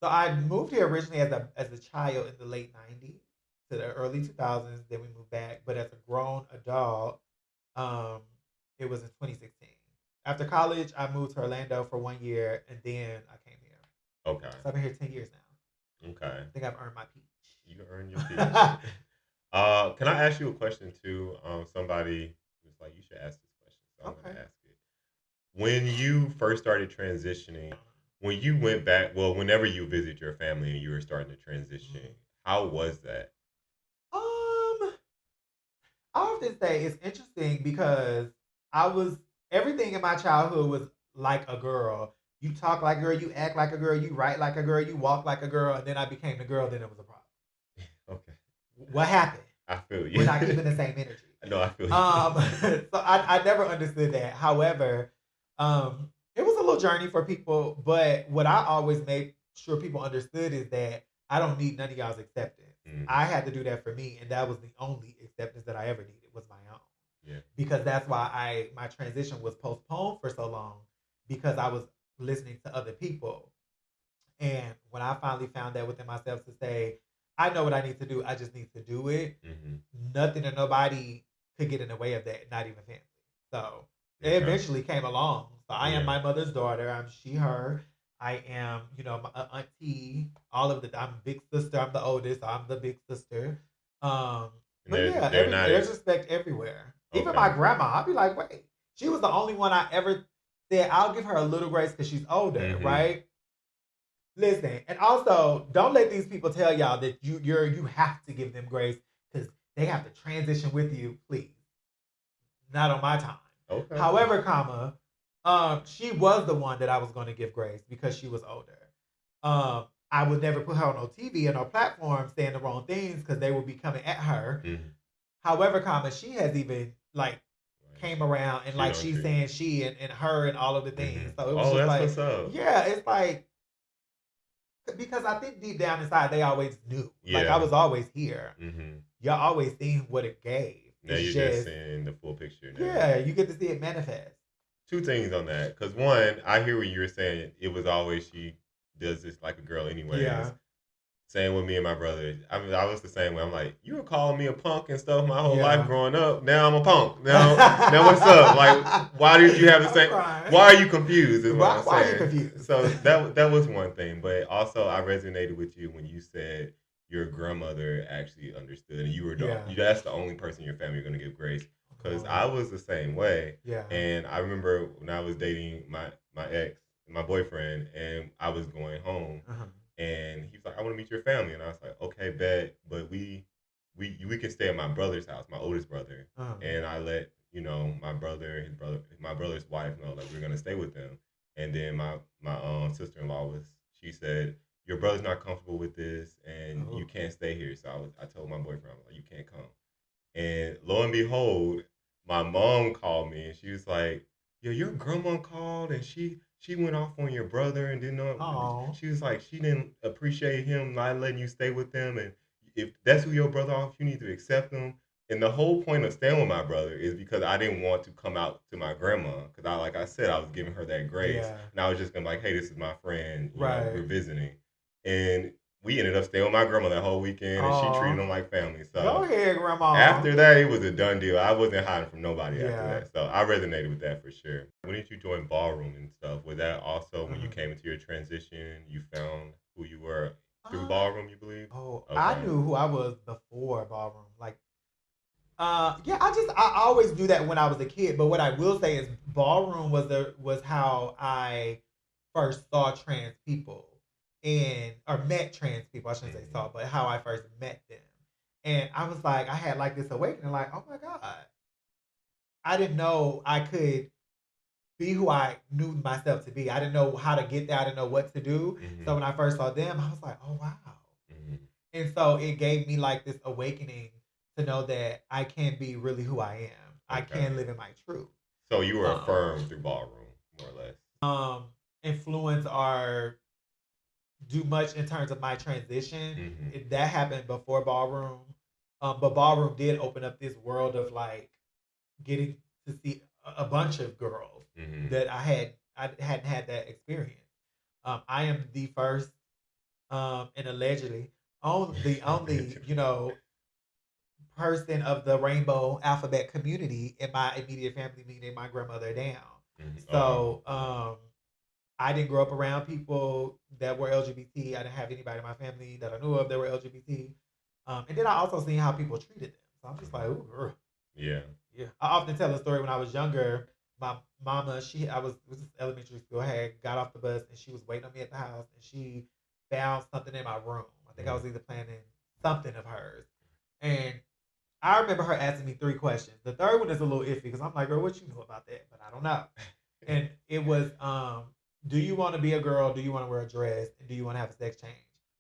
Speaker 1: So I moved here originally as a child in the late 90s to the early 2000s. Then we moved back. But as a grown adult, it was in 2016. After college, I moved to Orlando for 1 year, and then I came here.
Speaker 2: Okay.
Speaker 1: So I've been here 10 years now.
Speaker 2: Okay.
Speaker 1: I think I've earned my peach.
Speaker 2: You earned your peach. Can I ask you a question too? Somebody was like, you should ask this question. So I'm going to ask it. When you first started transitioning, when you went back, whenever you visit your family and you were starting to transition, how was that?
Speaker 1: I often say it's interesting because everything in my childhood was like a girl. You talk like a girl, you act like a girl, you write like a girl, you walk like a girl, and then I became the girl, then it was a problem.
Speaker 2: Okay.
Speaker 1: What happened?
Speaker 2: I feel you.
Speaker 1: We're not keeping the same energy.
Speaker 2: No, I feel you.
Speaker 1: So I never understood that. However, it was a little journey for people, but what I always made sure people understood is that I don't need none of y'all's acceptance. I had to do that for me, and that was the only acceptance that I ever needed was my own.
Speaker 2: Yeah.
Speaker 1: Because that's why my transition was postponed for so long, because I was listening to other people. And when I finally found that within myself to say, I know what I need to do, I just need to do it, nothing or nobody could get in the way of that, not even family. So it eventually came along. So I am my mother's daughter. I'm she, her. I am, my auntie, all of I'm big sister. I'm the oldest. So I'm the big sister. But there's respect everywhere. Okay. Even my grandma, I'll be like, wait, she was the only one I ever said, I'll give her a little grace because she's older, right? Listen, and also, don't let these people tell y'all that you have to give them grace because they have to transition with you, please. Not on my time.
Speaker 2: Okay.
Speaker 1: However, she was the one that I was going to give grace because she was older. I would never put her on no TV or no platform saying the wrong things because they would be coming at her. However, she has even came around and she's saying she and her and all of the things. So it was just like, what's up. Yeah, it's like, Because I think deep down inside they always knew.
Speaker 2: Yeah.
Speaker 1: Like I was always here.
Speaker 2: Mm-hmm.
Speaker 1: Y'all always seen what it gave.
Speaker 2: Now you're just seeing the full picture now.
Speaker 1: Yeah, you get to see it manifest.
Speaker 2: Two things on that. Because one, I hear what you were saying. It was always she does this like a girl anyways.
Speaker 1: Yeah.
Speaker 2: Same with me and my brother. I mean, I was the same way. I'm like, you were calling me a punk and stuff my whole life growing up. Now I'm a punk. Now what's up? Like, why did you have the same? Why are you confused? Is what I'm saying.
Speaker 1: Why are you confused?
Speaker 2: So that was one thing. But also, I resonated with you when you said your grandmother actually understood, and you were that's the only person in your family you're going to give grace. Because I was the same way.
Speaker 1: Yeah.
Speaker 2: And I remember when I was dating my ex, my boyfriend, and I was going home. Uh-huh. And he was like, I want to meet your family. And I was like, okay, bet. But we can stay at my brother's house, my oldest brother. Uh-huh. And I let, my brother, my brother's wife know, like, we're going to stay with them. And then my sister-in-law she said, your brother's not comfortable with this and you can't stay here. So I told my boyfriend, I was like, you can't come. And lo and behold, my mom called me and she was like, yo, your grandma called and she went off on your brother and didn't know. Aww. She was like, she didn't appreciate him not letting you stay with them. And if that's who your brother off, you need to accept him. And the whole point of staying with my brother is because I didn't want to come out to my grandma. Because like I said, I was giving her that grace. Yeah. And I was just going to be like, hey, this is my friend. You know, we're visiting. And we ended up staying with my grandma that whole weekend, and she treated them like family. So
Speaker 1: go ahead, Grandma.
Speaker 2: After that, it was a done deal. I wasn't hiding from nobody after that. So I resonated with that for sure. When did you join ballroom and stuff? Was that also when you came into your transition, you found who you were through ballroom, you believe?
Speaker 1: Oh, okay. I knew who I was before ballroom. Like, I always knew that when I was a kid. But what I will say is ballroom was how I first saw trans people. Or met trans people, I shouldn't say saw, but how I first met them. And I was like, I had like this awakening, like, oh my God. I didn't know I could be who I knew myself to be. I didn't know how to get there. I didn't know what to do. Mm-hmm. So when I first saw them, I was like, oh wow. Mm-hmm. And so it gave me like this awakening to know that I can be really who I am. Okay. I can live in my truth.
Speaker 2: So you were affirmed through ballroom, more or less.
Speaker 1: Influence are do much in terms of my transition. Mm-hmm. That happened before ballroom. But ballroom did open up this world of like getting to see a bunch of girls that I hadn't had that experience. I am the first and allegedly the only person of the rainbow alphabet community in my immediate family, meaning my grandmother down. Mm-hmm. So I didn't grow up around people that were LGBT. I didn't have anybody in my family that I knew of that were LGBT. And then I also seen how people treated them. So I'm just like, ooh. Yeah. I often tell a story when I was younger. My mama, I was elementary school, got off the bus and she was waiting on me at the house and she found something in my room. I think I was either planning something of hers. And I remember her asking me 3 questions. The third one is a little iffy because I'm like, girl, what you know about that? But I don't know. And it was, do you want to be a girl? Do you want to wear a dress? And do you want to have a sex change?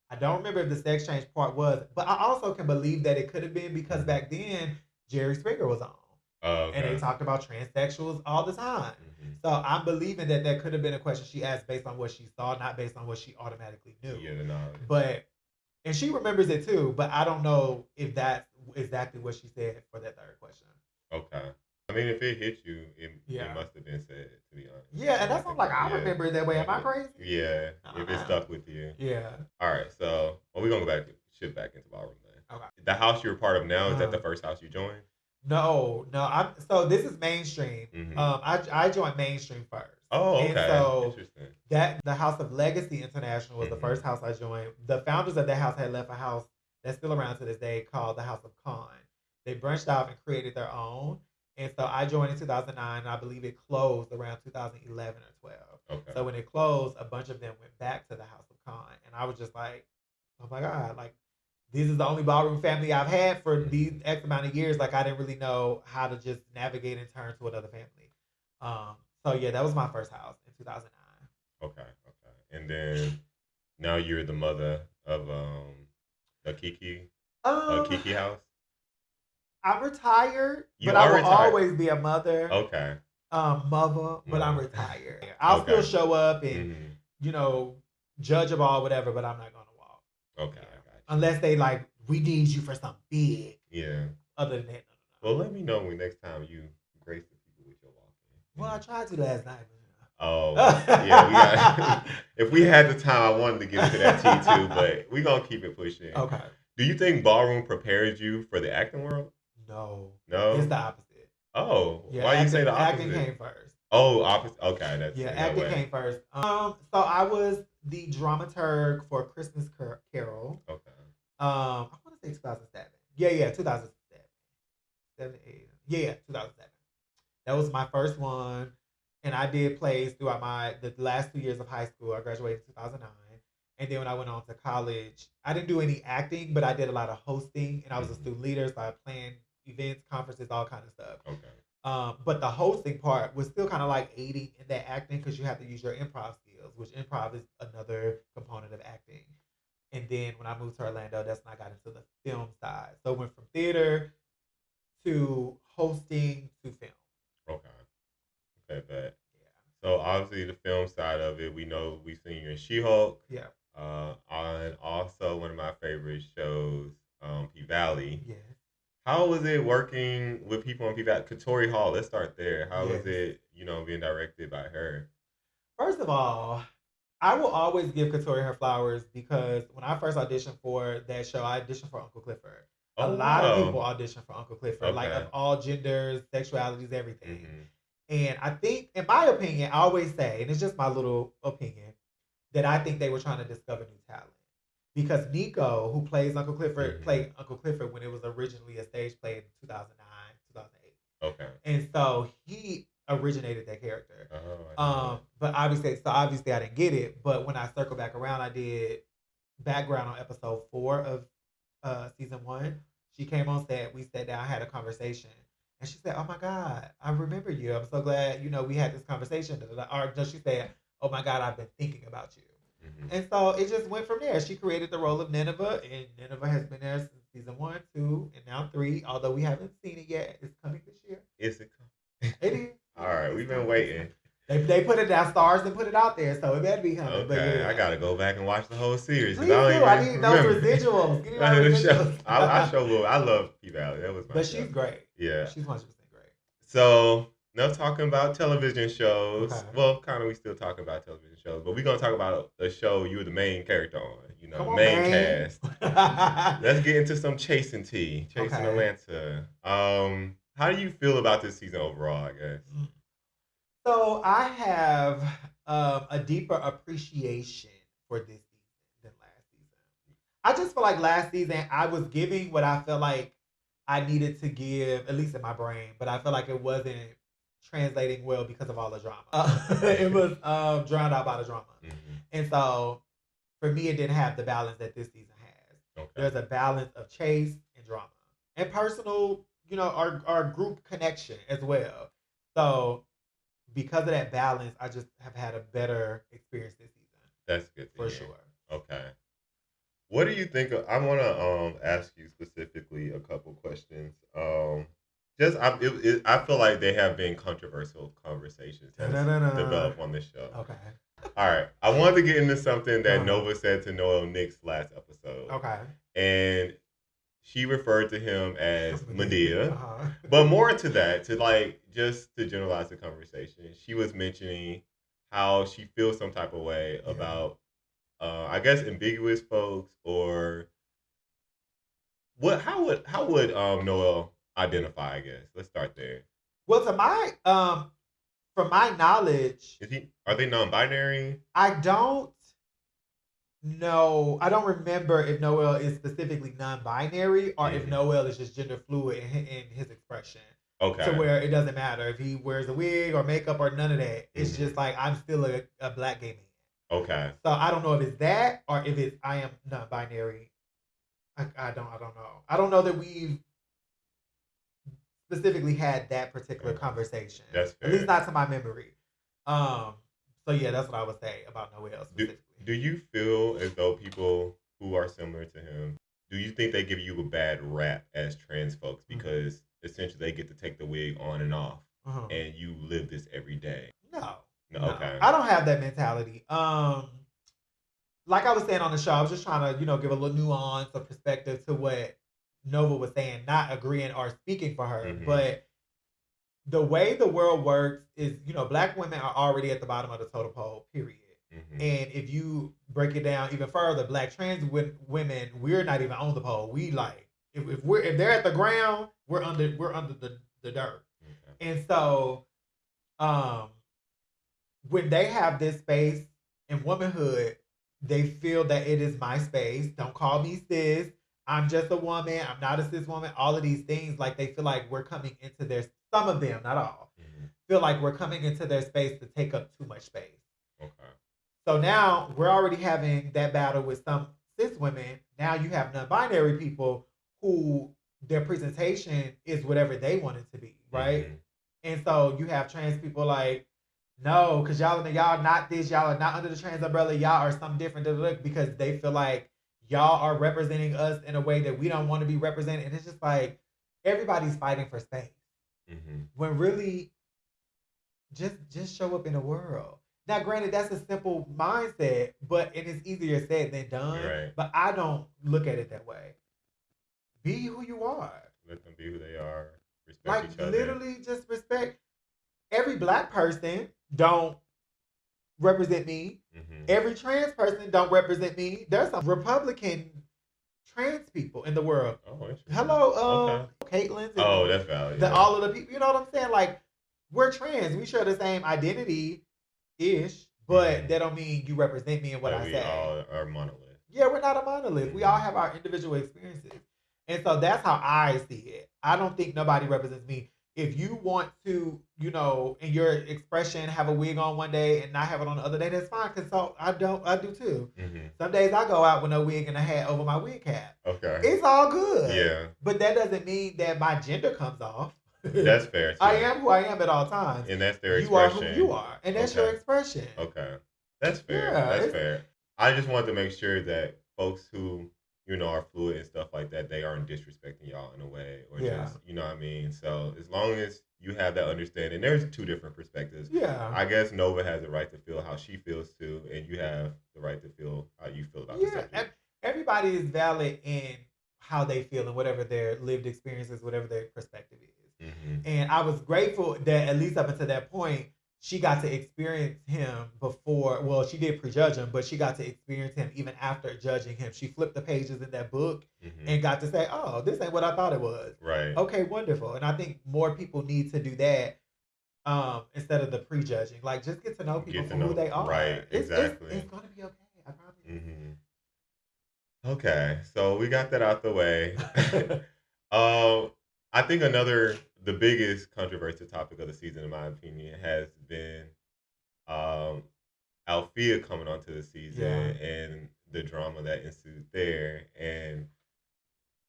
Speaker 1: I don't remember if the sex change part was, but I also can believe that it could have been because back then Jerry Springer was on. Okay. And they talked about transsexuals all the time. Mm-hmm. So I'm believing that could have been a question she asked based on what she saw, not based on what she automatically knew. Yeah, the knowledge. And she remembers it too, but I don't know if that's exactly what she said for that third question.
Speaker 2: Okay. I mean, if it hit you, it must have been said, to be honest.
Speaker 1: Yeah, and that's what I'm like, I remember it that way. Am I crazy?
Speaker 2: Yeah, if it stuck with you.
Speaker 1: Yeah.
Speaker 2: All right, so we're going to shift back into ballroom then. Okay. The house you're a part of now, is that the first house you joined?
Speaker 1: No. So this is mainstream. Mm-hmm. I joined mainstream first.
Speaker 2: Oh, okay.
Speaker 1: And so interesting. The House of Legacy International was the first house I joined. The founders of that house had left a house that's still around to this day called the House of Con. They branched off and created their own. And so I joined in 2009, and I believe it closed around 2011 or 12. Okay. So when it closed, a bunch of them went back to the House of Con. And I was just like, oh my God, like, this is the only ballroom family I've had for these X amount of years. Like, I didn't really know how to just navigate and turn to another family. So yeah, that was my first house in 2009.
Speaker 2: Okay. And then now you're the mother of the Kiki house?
Speaker 1: I'm retired, but I will always be a mother.
Speaker 2: Okay.
Speaker 1: But I'm retired. I'll still show up and, judge of all, whatever, but I'm not going to walk.
Speaker 2: Okay, I got you.
Speaker 1: Unless they like, we need you for something big.
Speaker 2: Yeah.
Speaker 1: Other than that, no.
Speaker 2: Well, let me know when next time you grace the people with your walking.
Speaker 1: Well, I tried to last night.
Speaker 2: Oh, yeah. We got. If we had the time, I wanted to get into that tea too, but we're gonna keep it pushing.
Speaker 1: Okay.
Speaker 2: Do you think ballroom prepared you for the acting world?
Speaker 1: No.
Speaker 2: No.
Speaker 1: It's the opposite.
Speaker 2: Oh,
Speaker 1: Yeah,
Speaker 2: why you say the opposite?
Speaker 1: Acting came first.
Speaker 2: Oh, opposite. Okay, that's
Speaker 1: acting came first. So I was the dramaturg for Christmas Carol.
Speaker 2: Okay.
Speaker 1: I want to say 2007. Yeah, 2007. 2007. That was my first one, and I did plays throughout the last 2 years of high school. I graduated in 2009, and then when I went on to college, I didn't do any acting, but I did a lot of hosting, and I was a student leader, so I planned events, conferences, all kind of stuff.
Speaker 2: Okay.
Speaker 1: But the hosting part was still kind of like aiding in that acting because you have to use your improv skills, which improv is another component of acting. And then when I moved to Orlando, that's when I got into the film side. So I went from theater to hosting to film.
Speaker 2: Okay, bet. Yeah. So obviously the film side of it, we know we've seen you in She-Hulk.
Speaker 1: Yeah.
Speaker 2: On also one of my favorite shows, P-Valley.
Speaker 1: Yeah.
Speaker 2: How was it working with people on P-Valley? Katori Hall, let's start there. How was it, being directed by her?
Speaker 1: First of all, I will always give Katori her flowers because when I first auditioned for that show, I auditioned for Uncle Clifford. A lot of people audition for Uncle Clifford, like of all genders, sexualities, everything.
Speaker 2: Mm-hmm.
Speaker 1: And I think, in my opinion, I always say, and it's just my little opinion, that I think they were trying to discover new talent. Because Nico, who plays Uncle Clifford, played Uncle Clifford when it was originally a stage play in 2009, 2008.
Speaker 2: Okay.
Speaker 1: And so he originated that character. But obviously I didn't get it. But when I circled back around, I did background on episode 4 of season 1. She came on set. We sat down, had a conversation, and she said, "Oh my God, I remember you. I'm so glad we had this conversation." Or she said, "Oh my God, I've been thinking about you." Mm-hmm. And so it just went from there. She created the role of Nineveh, and Nineveh has been there since season 1, 2, and now 3. Although we haven't seen it yet, it's coming this year.
Speaker 2: Is it coming?
Speaker 1: It is.
Speaker 2: All right, we've been waiting.
Speaker 1: They put it down stars and put it out there, so it better be coming.
Speaker 2: Okay,
Speaker 1: but yeah.
Speaker 2: I gotta go back and watch the whole series.
Speaker 1: Please do. I need those residuals. Give me my residuals.
Speaker 2: I love P-Valley. That was my show.
Speaker 1: She's great.
Speaker 2: Yeah.
Speaker 1: She's 100% great.
Speaker 2: So, now talking about television shows. Okay. Well, kind of we still talking about television shows, but we're going to talk about a show you were the main character on, main cast. Let's get into some Chasing tea. Chasing Atlanta. How do you feel about this season overall, I guess?
Speaker 1: So I have a deeper appreciation for this season than last season. I just feel like last season I was giving what I felt like I needed to give, at least in my brain, but I feel like it wasn't translating well because of all the drama. It was drowned out by the drama. Mm-hmm. And so for me, it didn't have the balance that this season has. Okay. There's a balance of chase and drama and personal, our group connection as well. So because of that balance, I just have had a better experience this season.
Speaker 2: That's good
Speaker 1: for sure.
Speaker 2: Okay. What do you think I want to ask you specifically a couple questions. I feel like they have been controversial conversations that developed on this show. Okay. All right. I wanted to get into something that Nova said to Noel Nix last episode.
Speaker 1: Okay.
Speaker 2: And she referred to him as Medea. But more to that, just to generalize the conversation, she was mentioning how she feels some type of way about, I guess, ambiguous folks or what? How would Noel identify? I guess let's start there.
Speaker 1: Well, from my knowledge,
Speaker 2: are they non-binary?
Speaker 1: I don't know. I don't remember if Noel is specifically non-binary or if Noel is just gender fluid in his expression.
Speaker 2: Okay.
Speaker 1: To where it doesn't matter if he wears a wig or makeup or none of that. It's just like I'm still a black gay man.
Speaker 2: Okay.
Speaker 1: So I don't know if it's that or if it's I am non-binary. I don't know. I don't know that we've specifically had that particular conversation.
Speaker 2: That's fair.
Speaker 1: At least not to my memory. So yeah, that's what I would say about Noel specifically.
Speaker 2: Do you feel as though people who are similar to him, do you think they give you a bad rap as trans folks because essentially they get to take the wig on and off and you live this every day?
Speaker 1: No.
Speaker 2: Okay.
Speaker 1: I don't have that mentality. like I was saying on the show, I was just trying to, give a little nuance or perspective to what Nova was saying, not agreeing or speaking for her, but the way the world works is, Black women are already at the bottom of the totem pole, period. And if you break it down even further, Black trans women, we're not even on the pole. We like if they're at the ground, we're under the dirt. And so, when they have this space in womanhood, they feel that it is my space. Don't call me sis. I'm just a woman. I'm not a cis woman. All of these things, like they feel like we're coming into some of them, not all, feel like we're coming into their space to take up too much space. Okay. So now we're already having that battle with some cis women. Now you have non-binary people who their presentation is whatever they want it to be, right? And so you have trans people like, no, because y'all not this, y'all are not under the trans umbrella, y'all are something different, because they feel like y'all are representing us in a way that we don't want to be represented. And it's just like everybody's fighting for space. When really just show up in the world. Now, granted, that's a simple mindset, but it is easier said than done. Right. But I don't look at it that way. Be who you are.
Speaker 2: Let them be who they are. Respect each other.
Speaker 1: Literally just respect. Every Black person don't represent me. Every trans person don't represent me. There's some Republican trans people in the world.
Speaker 2: Oh, interesting.
Speaker 1: Hello, Caitlyn.
Speaker 2: Oh, that's valid.
Speaker 1: All of the people, you know what I'm saying? Like, we're trans. We share the same identity-ish, but that don't mean you represent me in what I say.
Speaker 2: We all are monolith.
Speaker 1: Yeah, we're not a monolith. We all have our individual experiences. And so that's how I see it. I don't think nobody represents me. If you want to, in your expression, have a wig on one day and not have it on the other day, that's fine. Because so I do too. Some days I go out with no wig and a hat over my wig cap.
Speaker 2: Okay.
Speaker 1: It's all good.
Speaker 2: Yeah.
Speaker 1: But that doesn't mean that my gender comes off.
Speaker 2: That's fair. Too.
Speaker 1: I am who I am at all times.
Speaker 2: And that's their expression.
Speaker 1: You are who you are. And that's your expression.
Speaker 2: Okay. That's fair. Yeah, that's fair. I just wanted to make sure that folks who, are fluid and stuff like that, they aren't disrespecting y'all in a way. Or just, you know what I mean? So as long as you have that understanding, there's two different perspectives. Yeah. I guess Nova has the right to feel how she feels too, and you have the right to feel how you feel about the subject.
Speaker 1: Everybody is valid in how they feel and whatever their lived experiences, whatever their perspective is. And I was grateful that at least up until that point, she got to experience him before. Well, she did prejudge him, but she got to experience him even after judging him. She flipped the pages in that book and got to say, oh, this ain't what I thought it was.
Speaker 2: Right.
Speaker 1: Okay, wonderful. And I think more people need to do that instead of the prejudging. Like, just get to know people for who they are.
Speaker 2: Right, exactly.
Speaker 1: It's going to be okay. I promise.
Speaker 2: Okay, so we got that out the way. I think the biggest controversial topic of the season, in my opinion, has been Althea coming onto the season and the drama that ensued there. And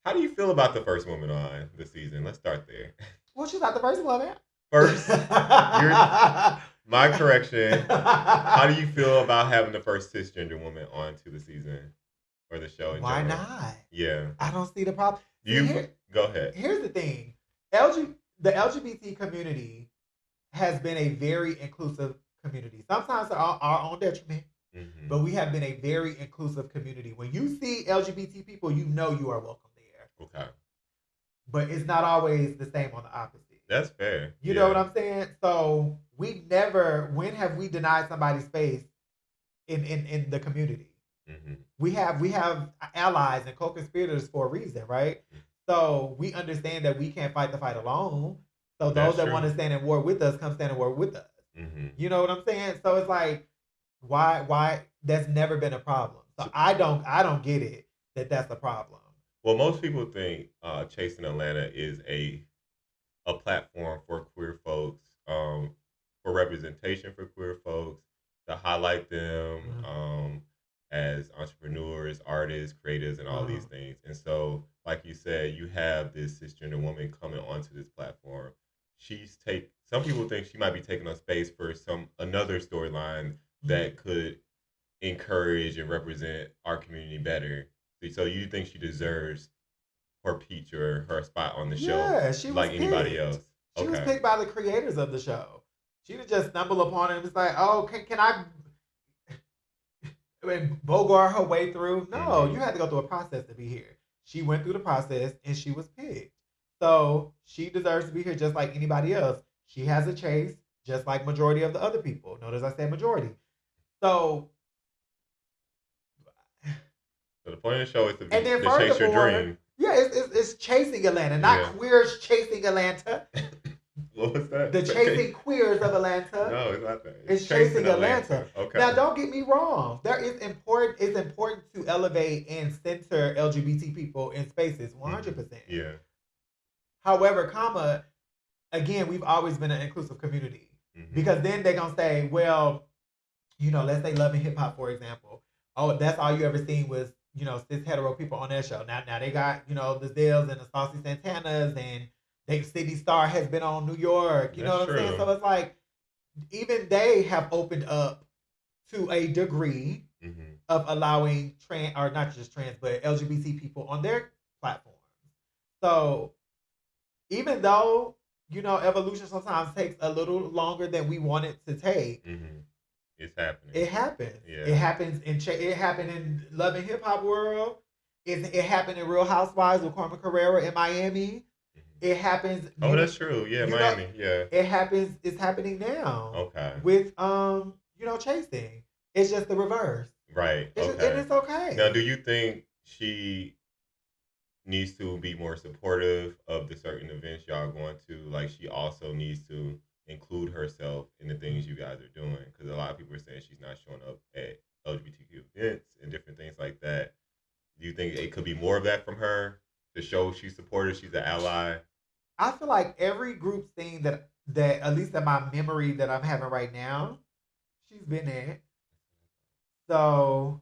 Speaker 2: how do you feel about the first woman on the season? Let's start there.
Speaker 1: Well, she's not the first woman.
Speaker 2: First, my correction. How do you feel about having the first cisgender woman onto the season or the show in
Speaker 1: Why
Speaker 2: general?
Speaker 1: not?
Speaker 2: Yeah.
Speaker 1: I don't see the problem.
Speaker 2: Go ahead.
Speaker 1: Here's the thing. The LGBT community has been a very inclusive community. Sometimes to our own detriment, but we have been a very inclusive community. When you see LGBT people, you know you are welcome there.
Speaker 2: Okay.
Speaker 1: But it's not always the same on the opposite.
Speaker 2: That's fair.
Speaker 1: You know what I'm saying? So when have we denied somebody space in the community? We have allies and co-conspirators for a reason, right? So we understand that we can't fight the fight alone. So those that want to stand in war with us, come stand in war with us. You know what I'm saying? So it's like, why? That's never been a problem. So I don't get it that's a problem.
Speaker 2: Well, most people think Chasing Atlanta is a platform for queer folks, for representation for queer folks, to highlight them as entrepreneurs, artists, creators, and all these things. And so, like you said, you have this cisgender woman coming onto this platform. Some people think she might be taking up space for another storyline that could encourage and represent our community better. So you think she deserves her peach or her spot on the show like anybody else?
Speaker 1: She was picked by the creators of the show. She didn't just stumble upon it and was like, oh, can I... and bogart her way through. No, you had to go through a process to be here. She went through the process and she was picked. So she deserves to be here just like anybody else. She has a chase, just like majority of the other people. Notice I said majority. So
Speaker 2: the point of the show is to
Speaker 1: chase
Speaker 2: your dream.
Speaker 1: Yeah, it's chasing Atlanta, not queers chasing Atlanta.
Speaker 2: What was that?
Speaker 1: The chasing queers of Atlanta.
Speaker 2: No, it's not that.
Speaker 1: It's chasing Atlanta.
Speaker 2: Okay.
Speaker 1: Now, don't get me wrong. It's important to elevate and center LGBT people in spaces, 100%.
Speaker 2: Yeah.
Speaker 1: However, again, we've always been an inclusive community. Because then they're going to say, well, let's say Love and Hip Hop, for example. Oh, that's all you ever seen was, cis hetero people on that show. Now they got, the Zills and the Saucy Santanas, and City Star has been on New York. You know what I'm saying? So it's like, even they have opened up to a degree of allowing trans, or not just trans, but LGBT people on their platforms. So even though, evolution sometimes takes a little longer than we want it to take,
Speaker 2: it's happening.
Speaker 1: It happens.
Speaker 2: Yeah.
Speaker 1: It happens it happened in Love and Hip Hop world. It happened in Real Housewives with Carmen Carrera in Miami. It happens.
Speaker 2: Oh, that's true. Yeah, Miami. Yeah.
Speaker 1: It happens. It's happening now.
Speaker 2: Okay.
Speaker 1: With chasing. It's just the reverse.
Speaker 2: Right.
Speaker 1: And it's okay.
Speaker 2: Now, do you think she needs to be more supportive of the certain events y'all are going to? Like, she also needs to include herself in the things you guys are doing, because a lot of people are saying she's not showing up at LGBTQ events and different things like that. Do you think it could be more of that from her to show she's supportive, she's an ally?
Speaker 1: I feel like every group scene that at least in my memory that I'm having right now, she's been at. So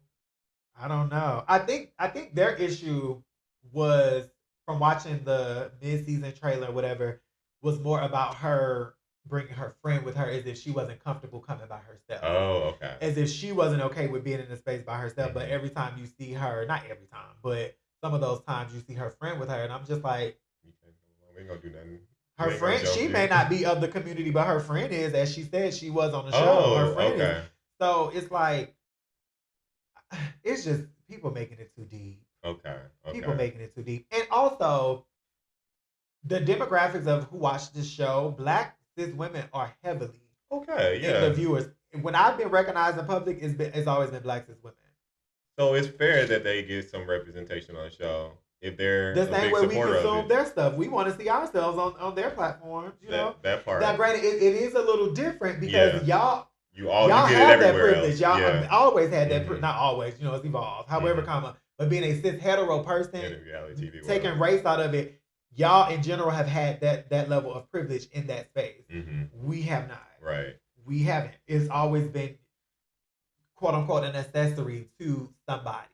Speaker 1: I don't know. I think their issue was, from watching the mid-season trailer, whatever, was more about her bringing her friend with her, as if she wasn't comfortable coming by herself.
Speaker 2: Oh, okay.
Speaker 1: As if she wasn't okay with being in the space by herself. But every time you see her, not every time, but some of those times you see her friend with her, and I'm just like,
Speaker 2: we ain't gonna do nothing.
Speaker 1: Her friend, she may not be of the community, but her friend is, as she said, she was on the show.
Speaker 2: Oh,
Speaker 1: her friend
Speaker 2: okay.
Speaker 1: is. So it's like, it's just people making it too deep.
Speaker 2: Okay.
Speaker 1: People making it too deep. And also, the demographics of who watch this show, Black cis women are heavily in the viewers. When I've been recognized in public, it's always been Black cis women.
Speaker 2: So it's fair that they get some representation on the show. If they're
Speaker 1: the same way we consume their stuff, we want to see ourselves on their platforms.
Speaker 2: That part.
Speaker 1: Now, granted, it is a little different because y'all
Speaker 2: have
Speaker 1: that privilege. Y'all always had that.
Speaker 2: Mm-hmm.
Speaker 1: Not always, it's evolved. However, but being a cis hetero person,
Speaker 2: in reality TV
Speaker 1: taking
Speaker 2: world.
Speaker 1: race out of it, y'all in general have had that level of privilege in that space. We have not.
Speaker 2: Right.
Speaker 1: We haven't. It's always been, quote unquote, an accessory to somebody.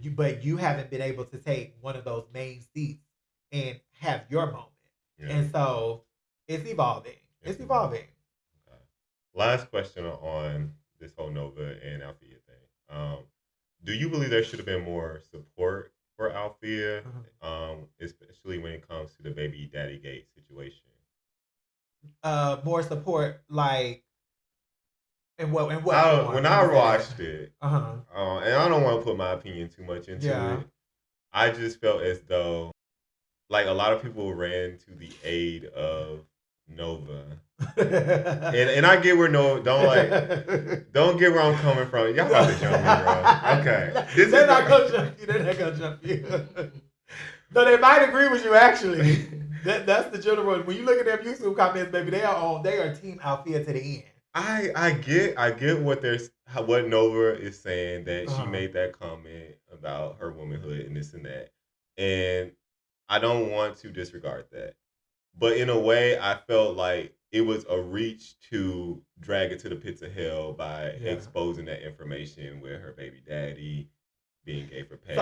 Speaker 1: But you haven't been able to take one of those main seats and have your moment. And so it's evolving. It's evolving.
Speaker 2: Okay. Last question on this whole Nova and Althea thing. Do you believe there should have been more support for Althea, especially when it comes to the baby daddy gate situation?
Speaker 1: More support, like, and what?
Speaker 2: When I watched it, and I don't want to put my opinion too much into it, I just felt as though, like, a lot of people ran to the aid of Nova, and I get where don't get where I'm coming from. Y'all about to jump me, bro. Okay,
Speaker 1: they're not gonna jump you. No, they might agree with you actually. That's the general. When you look at their YouTube comments, baby, they are Team Althea to the end.
Speaker 2: I get what Nova is saying, that she made that comment about her womanhood and this and that, and I don't want to disregard that, but in a way I felt like it was a reach to drag it to the pits of hell by exposing that information with her baby daddy being gay for pay,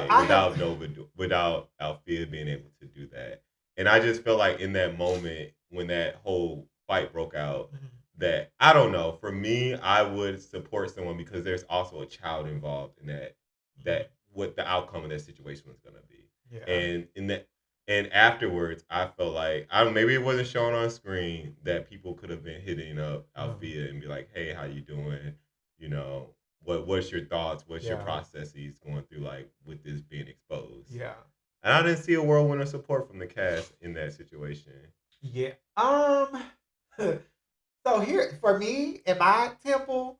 Speaker 2: without Althea being able to do that. And I just felt like in that moment when that whole fight broke out, that, I don't know, for me, I would support someone because there's also a child involved in that what the outcome of that situation was going to be. And afterwards, I felt like, maybe it wasn't shown on screen, that people could have been hitting up Althea and be like, hey, how you doing? what's your thoughts? What's your processes going through like with this being exposed?
Speaker 1: Yeah.
Speaker 2: And I didn't see a whirlwind of support from the cast in that situation.
Speaker 1: Yeah. So here, for me, in my temple,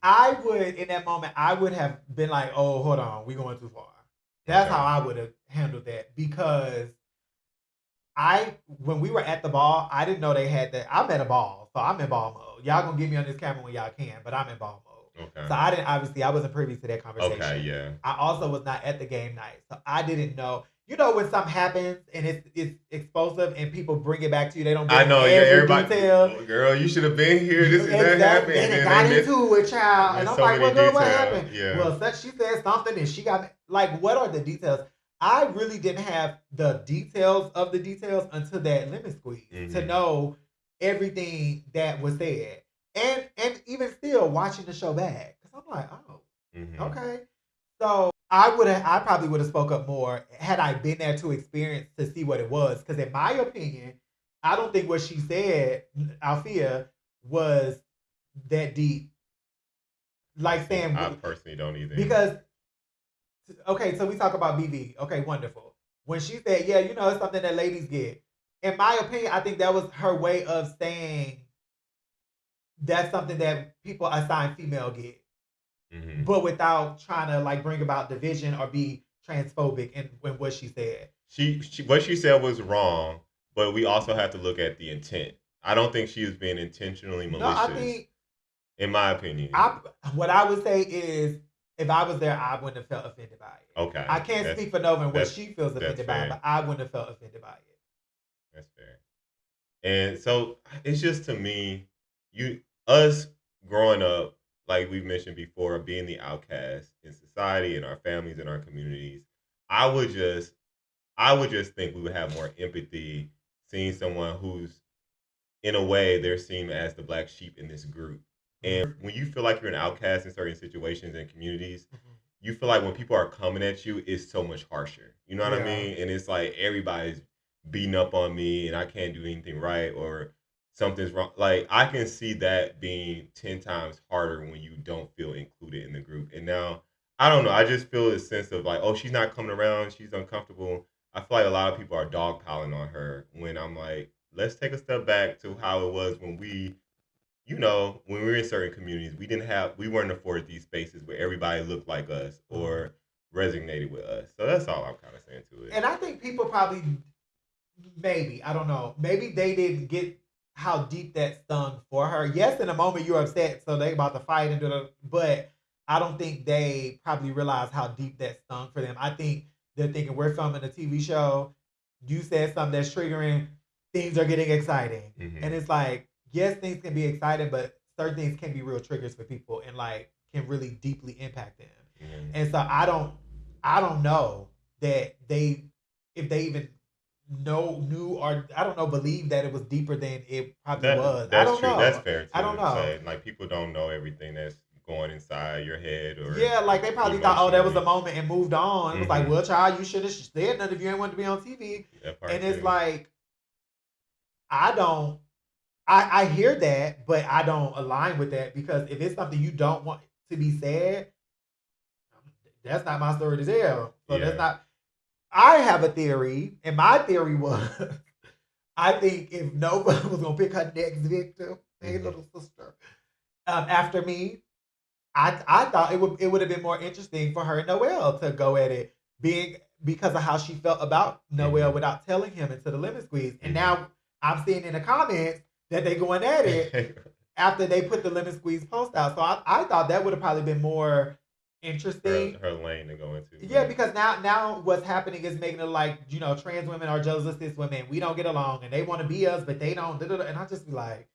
Speaker 1: I would, in that moment, I would have been like, oh, hold on, we going too far. That's how I would have handled that, because when we were at the ball, I didn't know they had that. I'm at a ball, so I'm in ball mode. Y'all gonna get me on this camera when y'all can, but I'm in ball mode. Okay. So I wasn't privy to that conversation.
Speaker 2: Okay, yeah.
Speaker 1: I also was not at the game night, so I didn't know. You know, when something happens and it's explosive and people bring it back to you, they don't bring everybody detail.
Speaker 2: Oh, girl, you should have been here. This and that happened.
Speaker 1: They got into it, child. And I'm like, well, girl, what happened?
Speaker 2: Yeah.
Speaker 1: Well, she said something and she got, like, what are the details? I really didn't have the details of the details until that lemon squeeze to know everything that was said. And even still watching the show back. Because I'm like, oh, okay. So I probably would have spoke up more had I been there to experience, to see what it was. Because in my opinion, I don't think what she said, Althea, was that deep. Like saying,
Speaker 2: I personally don't either.
Speaker 1: Because, okay, so we talk about BV. Okay, wonderful. When she said, yeah, you know, it's something that ladies get. In my opinion, I think that was her way of saying that's something that people assigned female get. But without trying to like bring about division or be transphobic in what she said.
Speaker 2: She what she said was wrong, but we also have to look at the intent. I don't think she was being intentionally malicious. No, I think, in my opinion,
Speaker 1: what I would say is, if I was there, I wouldn't have felt offended by it.
Speaker 2: Okay,
Speaker 1: I can't speak for Nova and what she feels offended by it, but I wouldn't have felt offended by it.
Speaker 2: That's fair. And so it's just, to me, us growing up, like we've mentioned before, being the outcast in society, in our families, in our communities, I would just think we would have more empathy seeing someone who's, in a way, they're seen as the black sheep in this group. And when you feel like you're an outcast in certain situations and communities, you feel like when people are coming at you, it's so much harsher. You know what I mean? And it's like everybody's beating up on me and I can't do anything right, or something's wrong. Like, I can see that being 10 times harder when you don't feel included in the group. And now, I don't know, I just feel a sense of like, oh, she's not coming around, she's uncomfortable. I feel like a lot of people are dogpiling on her, when I'm like, let's take a step back to how it was when we were in certain communities. We weren't afforded these spaces where everybody looked like us or resonated with us. So that's all I'm kind of saying to it.
Speaker 1: And I think people probably, maybe, I don't know, maybe they didn't get how deep that stung for her. Yes, in a moment you're upset, so they about to fight and but I don't think they probably realized how deep that stung for them. I think they're thinking, we're filming a TV show, you said something that's triggering, things are getting exciting. And it's like, yes, things can be exciting, but certain things can be real triggers for people and like can really deeply impact them. And so I don't know that if they even knew or I don't know, believe that it was deeper than it probably was.
Speaker 2: That's
Speaker 1: I don't
Speaker 2: true.
Speaker 1: know.
Speaker 2: That's fair too.
Speaker 1: I don't know.
Speaker 2: So, like, people don't know everything that's going inside your head, or
Speaker 1: like they probably thought, oh, that was a moment and moved on. It was like, well, child, you should have said nothing if you didn't want to be on TV. And it's like, I hear that, but I don't align with that, because if it's something you don't want to be said, that's not my story to tell. So that's not. I have a theory, and my theory was, I think if Nova was gonna pick her next victim, hey little sister, after me, I thought it would have been more interesting for her and Noelle to go at it, because of how she felt about Noelle without telling him into the lemon squeeze. And now I'm seeing in the comments that they going at it after they put the lemon squeeze post out. So I thought that would have probably been more interesting.
Speaker 2: Her lane to go into.
Speaker 1: Yeah, because now what's happening is making it like, you know, trans women are jealous of cis women. We don't get along and they want to be us, but they don't. And I just be like,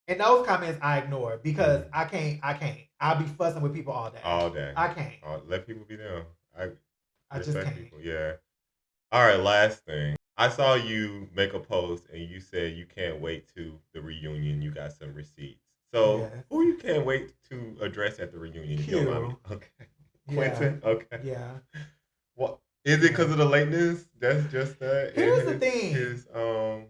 Speaker 1: and those comments I ignore, because I can't. I'll be fussing with people all day.
Speaker 2: All day.
Speaker 1: I can't.
Speaker 2: Let people be them.
Speaker 1: I just can't.
Speaker 2: People. Yeah. All right, last thing. I saw you make a post and you said you can't wait to the reunion. You got some receipts. So who you can't wait to address at the reunion? If you don't mind me. Okay. Quentin? Okay.
Speaker 1: Yeah.
Speaker 2: What is it, because of the lateness? That's just that.
Speaker 1: Here's the thing.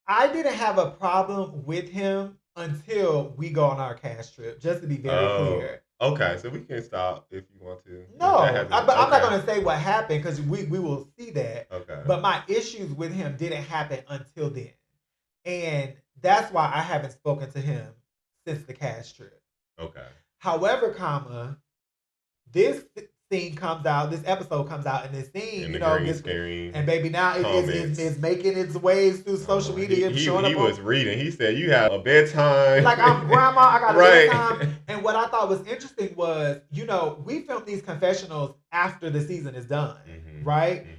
Speaker 1: I didn't have a problem with him until we go on our cash trip. Just to be very clear.
Speaker 2: Okay, so we can stop if you want to.
Speaker 1: No, I'm not going to say what happened because we will see that.
Speaker 2: Okay.
Speaker 1: But my issues with him didn't happen until then. And that's why I haven't spoken to him since the cash trip.
Speaker 2: Okay.
Speaker 1: However, this scene comes out, this episode comes out, and this scene,
Speaker 2: and
Speaker 1: and baby, now it's making its ways through social media.
Speaker 2: He was reading. He said, you have a bedtime.
Speaker 1: Like, I'm grandma, I got a bedtime. And what I thought was interesting was, we film these confessionals after the season is done, right? Mm-hmm.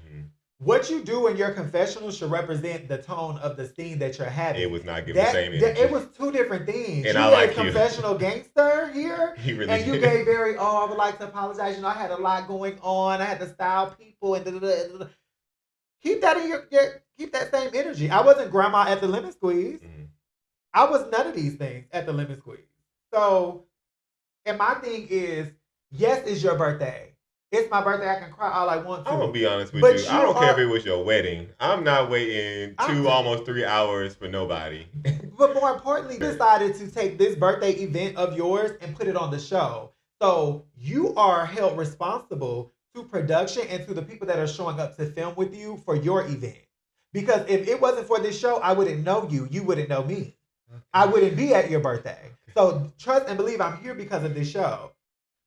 Speaker 1: What you do in your confessional should represent the tone of the scene that you're having.
Speaker 2: It was not giving the same energy.
Speaker 1: It was two different things.
Speaker 2: And
Speaker 1: you
Speaker 2: I
Speaker 1: gave
Speaker 2: like
Speaker 1: confessional gangster here,
Speaker 2: he really
Speaker 1: and you
Speaker 2: did.
Speaker 1: gave very, I would like to apologize. I had a lot going on. I had to style people and keep that in keep that same energy. I wasn't grandma at the lemon squeeze. Mm-hmm. I was none of these things at the lemon squeeze. So, and my thing is, yes, it's your birthday. It's my birthday. I can cry all I want to.
Speaker 2: I'm going to be honest with you. I don't care if it was your wedding. I'm not waiting almost 3 hours for nobody.
Speaker 1: But more importantly, decided to take this birthday event of yours and put it on the show. So you are held responsible to production and to the people that are showing up to film with you for your event. Because if it wasn't for this show, I wouldn't know you. You wouldn't know me. I wouldn't be at your birthday. So trust and believe I'm here because of this show.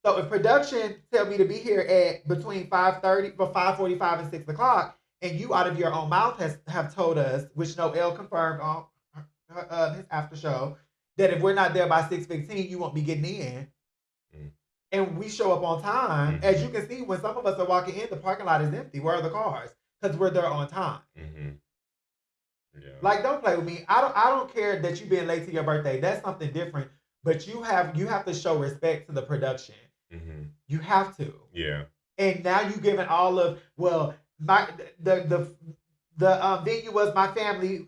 Speaker 1: So if production tell me to be here at between 5:45 and 6 o'clock, and you out of your own mouth have told us, which Noelle confirmed on his after show, that if we're not there by 6:15, you won't be getting in. Mm. And we show up on time. Mm-hmm. As you can see, when some of us are walking in, the parking lot is empty. Where are the cars? Because we're there on time. Mm-hmm. Yeah. Like, don't play with me. I don't care that you being late to your birthday. That's something different. But you have to show respect to the production. Mm-hmm. You have to. Yeah. And now you giving all of the venue was my family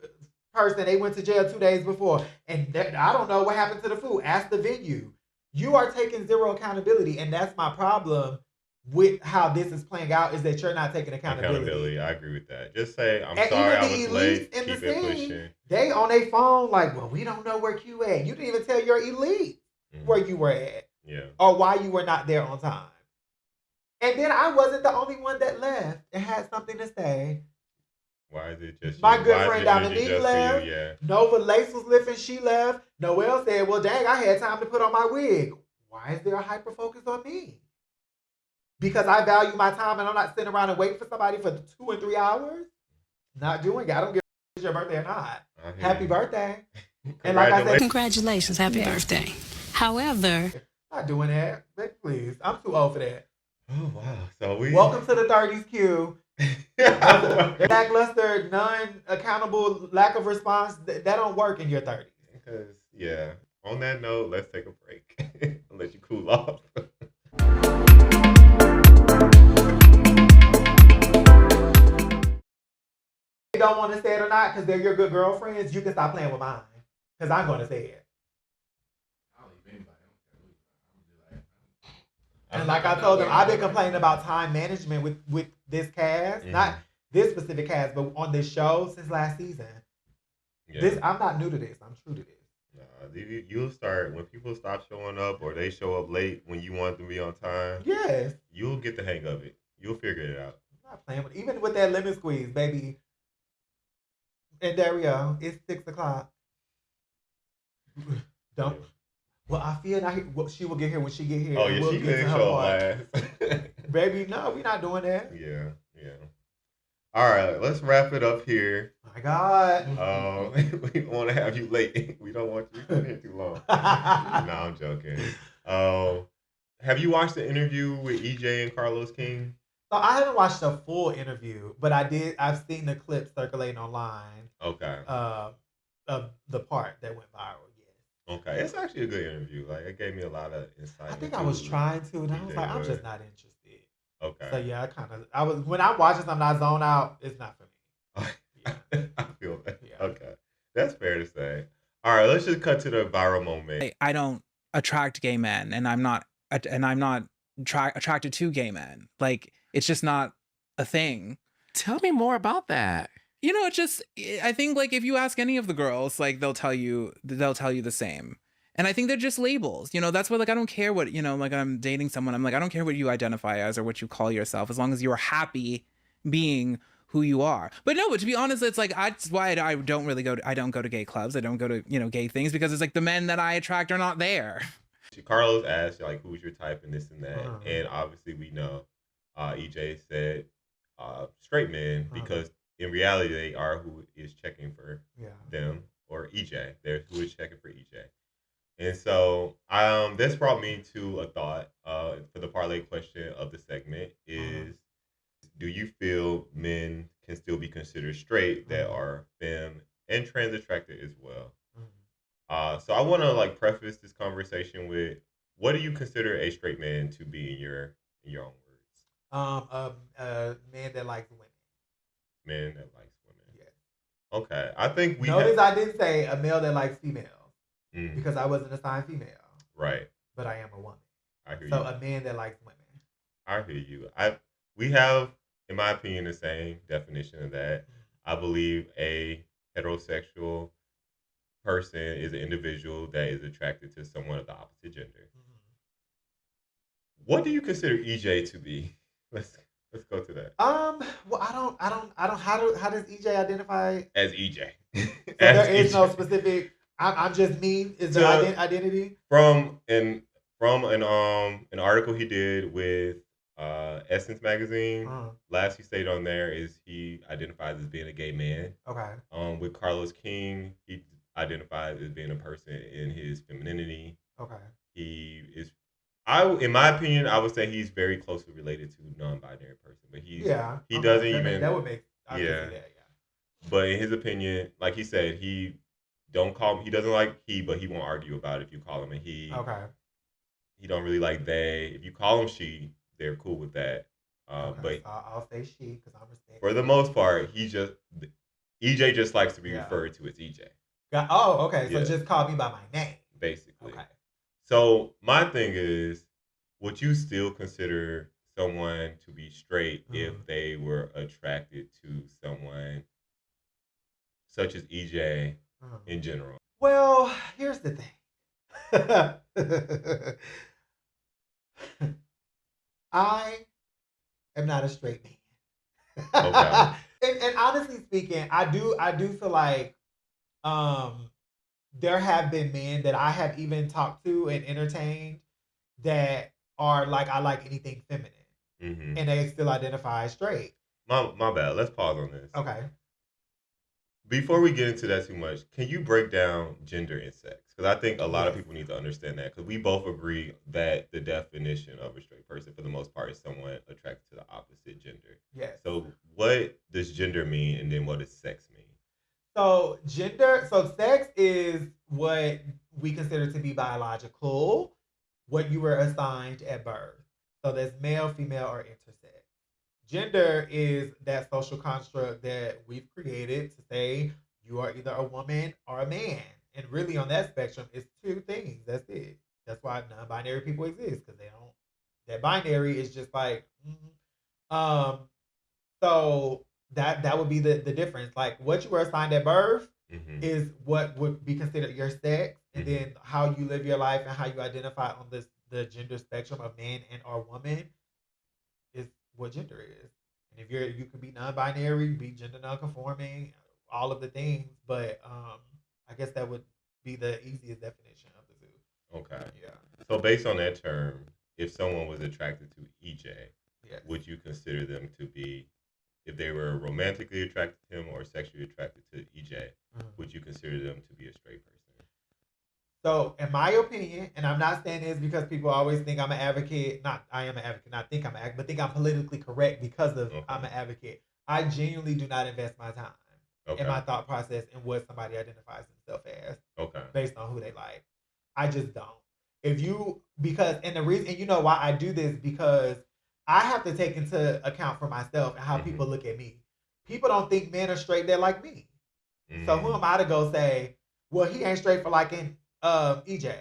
Speaker 1: person. They went to jail 2 days before, and I don't know what happened to the food. Ask the venue. You are taking zero accountability, and that's my problem with how this is playing out. Is that you're not taking accountability.
Speaker 2: I agree with that. Just say I'm sorry I was late. Keep it pushing.
Speaker 1: They on their phone like, well, we don't know where Q at. You didn't even tell your elite where you were at. Yeah. Or why you were not there on time. And then I wasn't the only one that left and had something to say.
Speaker 2: Why is it just
Speaker 1: my good friend Dominique left? Yeah. Nova Lace was lifting, she left. Noelle said, well, dang, I had time to put on my wig. Why is there a hyper focus on me? Because I value my time and I'm not sitting around and waiting for somebody for 2 and 3 hours? Not doing it. I don't give if it's your birthday or not. Happy birthday.
Speaker 7: And like I said, congratulations, happy birthday. However,
Speaker 1: not doing that. Please. I'm too old for that.
Speaker 2: Oh, wow. So
Speaker 1: welcome to the 30s, Q. Lackluster, non-accountable, lack of response, that don't work in your 30s.
Speaker 2: Because, yeah. On that note, let's take a break. I'll let you cool off.
Speaker 1: You don't want to say it or not because they're your good girlfriends, you can stop playing with mine. Because I'm going to say it. And like I told them, I've been complaining about time management with this cast, not this specific cast, but on this show since last season. Yeah. I'm not new to this. I'm true to this.
Speaker 2: You'll start when people stop showing up or they show up late when you want them to be on time.
Speaker 1: Yes,
Speaker 2: you'll get the hang of it. You'll figure it out.
Speaker 1: I'm not playing with even with that lemon squeeze, baby. And there we go. It's 6 o'clock. Don't. Yeah. Well, I feel she will get here when she get here.
Speaker 2: Oh, yeah, she couldn't show up last.
Speaker 1: Baby, no, we're not doing that.
Speaker 2: Yeah. All right, let's wrap it up here.
Speaker 1: Oh my God.
Speaker 2: We don't want to have you late. We don't want you to be here too long. No, I'm joking. Have you watched the interview with EJ and Carlos King?
Speaker 1: So I haven't watched a full interview, but I've seen the clip circulating online.
Speaker 2: Okay.
Speaker 1: Of the part that went viral.
Speaker 2: Okay, it's actually a good interview. Like, it gave me a lot of insight.
Speaker 1: I think I was trying to, and I was like, I'm just not interested.
Speaker 2: Okay.
Speaker 1: So yeah, I was when I'm watching something I zone out, it's not for me.
Speaker 2: Yeah. I feel that. Yeah. Okay, that's fair to say. All right, let's just cut to the viral moment.
Speaker 8: I don't attract gay men, and I'm not attracted to gay men. Like, it's just not a thing.
Speaker 9: Tell me more about that.
Speaker 8: You know, it's just, I think like if you ask any of the girls, like they'll tell you the same. And I think they're just labels. You know, that's why like I don't care what, you know, like I'm dating someone, I'm like, I don't care what you identify as or what you call yourself, as long as you're happy being who you are. But no, but to be honest, it's like that's why I don't go to gay clubs. I don't go to, you know, gay things, because it's like the men that I attract are not there.
Speaker 2: Carlos asked like who's your type and this and that, and obviously we know EJ said straight men, because in reality they are who is checking for them, or EJ. They're who is checking for EJ. And so this brought me to a thought for the parlay question of the segment is, do you feel men can still be considered straight that are femme and trans attracted as well? So I want to like preface this conversation with, what do you consider a straight man to be in your own words?
Speaker 1: A man that likes women.
Speaker 2: Man that likes women.
Speaker 1: Yes.
Speaker 2: Okay, I think we
Speaker 1: notice I didn't say a male that likes females because I wasn't assigned female.
Speaker 2: Right.
Speaker 1: But I am a woman.
Speaker 2: I hear you.
Speaker 1: So a man that likes women.
Speaker 2: I hear you. We have, in my opinion, the same definition of that. I believe a heterosexual person is an individual that is attracted to someone of the opposite gender. What do you consider EJ to be? Let's go to that.
Speaker 1: Well, I don't. How does EJ identify
Speaker 2: as EJ?
Speaker 1: So there is no specific. I'm just me. Is there identity?
Speaker 2: From an article he did with Essence magazine. Last he stated on there is he identifies as being a gay man.
Speaker 1: Okay.
Speaker 2: With Carlos King, he identifies as being a person in his femininity.
Speaker 1: Okay.
Speaker 2: He is, in my opinion, I would say he's very closely related to non-binary person, but he doesn't even.
Speaker 1: That would make. I can see that, yeah.
Speaker 2: But in his opinion, like he said, he doesn't like he, but he won't argue about it if you call him a he.
Speaker 1: Okay.
Speaker 2: He don't really like they. If you call him she, they're cool with that.
Speaker 1: But I'll say she because I'm respectful.
Speaker 2: For the most part, EJ just likes to be referred to as EJ.
Speaker 1: Okay. So just call me by my name.
Speaker 2: Basically.
Speaker 1: Okay.
Speaker 2: So my thing is, would you still consider someone to be straight if they were attracted to someone such as EJ in general?
Speaker 1: Well, here's the thing. I am not a straight man. Okay. and honestly speaking, I do feel like there have been men that I have even talked to and entertained that are like, I like anything feminine. And they still identify as straight.
Speaker 2: My bad. Let's pause on this.
Speaker 1: Okay.
Speaker 2: Before we get into that too much, can you break down gender and sex? Because I think a lot of people need to understand that. Because we both agree that the definition of a straight person, for the most part, is someone attracted to the opposite gender.
Speaker 1: Yes.
Speaker 2: So what does gender mean, and then what does sex mean?
Speaker 1: So sex is what we consider to be biological, what you were assigned at birth. So that's male, female, or intersex. Gender is that social construct that we've created to say you are either a woman or a man. And really on that spectrum, it's two things. That's it. That's why non-binary people exist, because that binary is just like, so that would be the difference. Like what you were assigned at birth is what would be considered your sex, and then how you live your life and how you identify on the gender spectrum of man and or woman is what gender is. And if you could be non-binary, be gender non-conforming, all of the things, but I guess that would be the easiest definition of the two.
Speaker 2: Okay.
Speaker 1: Yeah.
Speaker 2: So based on that term, if someone was attracted to EJ,
Speaker 1: yes,
Speaker 2: would you consider them to be, if they were romantically attracted to him or sexually attracted to EJ, would you consider them to be a straight person?
Speaker 1: So, in my opinion, and I'm not saying this because people always think I'm an advocate. I am an advocate, not think I'm an advocate, but think I'm politically correct because of I'm an advocate. I genuinely do not invest my time and my thought process in what somebody identifies themselves as. Based on who they like. I just don't. And the reason, and you know why I do this, because I have to take into account for myself and how people look at me. People don't think men are straight, they're like me. So who am I to go say, well, he ain't straight for liking EJ?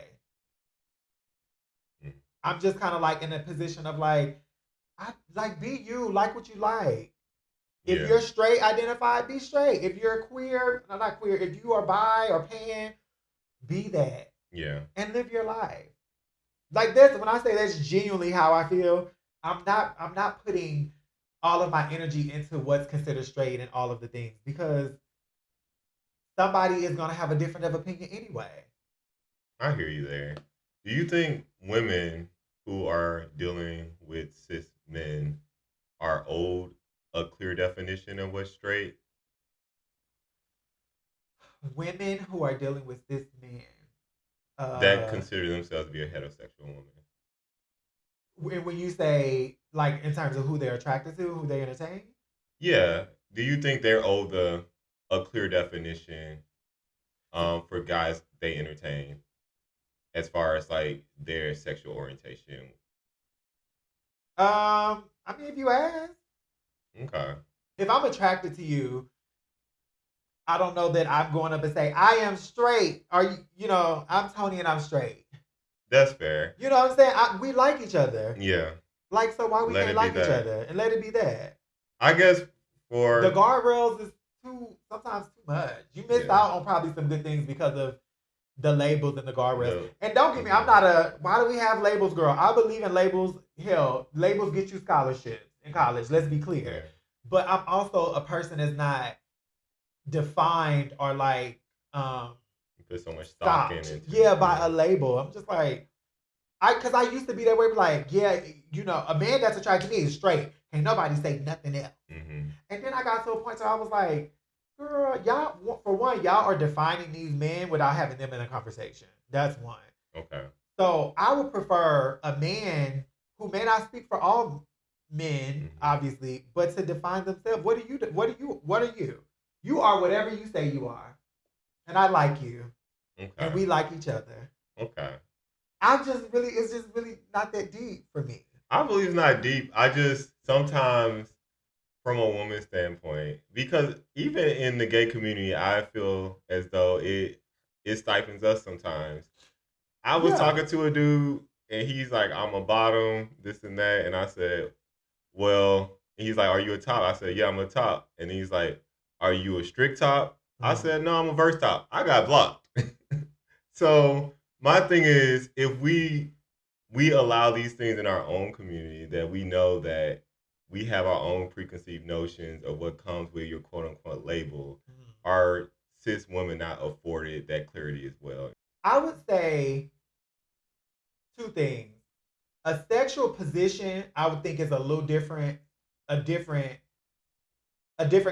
Speaker 1: I'm just kind of like in a position of like, be you, like what you like. If you're straight identified, be straight. If you're queer, not queer, if you are bi or pan, be that.
Speaker 2: Yeah.
Speaker 1: And live your life. Like this, when I say that's genuinely how I feel, I'm not putting all of my energy into what's considered straight and all of the things, because somebody is gonna have a different of opinion anyway.
Speaker 2: I hear you there. Do you think women who are dealing with cis men are owed a clear definition of what's straight?
Speaker 1: Women who are dealing with cis men
Speaker 2: that consider themselves to be a heterosexual woman.
Speaker 1: When you say, like, in terms of who they're attracted to, who they entertain?
Speaker 2: Yeah. Do you think they're owed a clear definition for guys they entertain as far as, like, their sexual orientation?
Speaker 1: I mean, if you ask.
Speaker 2: Okay.
Speaker 1: If I'm attracted to you, I don't know that I'm going up and say, I am straight. Are you know, I'm Toni and I'm straight.
Speaker 2: That's fair.
Speaker 1: You know what I'm saying? We like each other.
Speaker 2: Yeah.
Speaker 1: Like, so why we can't like each other? And let it be that.
Speaker 2: I guess for...
Speaker 1: The guardrails is sometimes too much. You missed out on probably some good things because of the labels and the guardrails. Yeah. And don't get me, I'm not why do we have labels, girl? I believe in labels. Hell, labels get you scholarships in college. Let's be clear. Yeah. But I'm also a person that's not defined or like
Speaker 2: you put so much stock in it.
Speaker 1: Yeah, by a label. I'm just like, because I used to be that way, like, yeah, you know, a man that's attracted to me is straight. Ain't nobody say nothing else. Mm-hmm. And then I got to a point where I was like, girl, y'all, for one, y'all are defining these men without having them in a conversation. That's one.
Speaker 2: Okay.
Speaker 1: So I would prefer a man who may not speak for all men, obviously, but to define themselves. What are you? You are whatever you say you are. And I like you. Okay. And we like each other.
Speaker 2: Okay.
Speaker 1: It's just really not that deep for me.
Speaker 2: I believe it's not deep. I just sometimes, from a woman's standpoint, because even in the gay community, I feel as though it stifles us sometimes. I was talking to a dude, and he's like, I'm a bottom, this and that. And I said, well, and he's like, are you a top? I said, yeah, I'm a top. And he's like, are you a strict top? I said, no, I'm a verse top. I got blocked. So my thing is, if we allow these things in our own community, that we know that we have our own preconceived notions of what comes with your quote unquote label, are cis women not afforded that clarity as well?
Speaker 1: I would say two things. A sexual position, I would think, is a little different, a different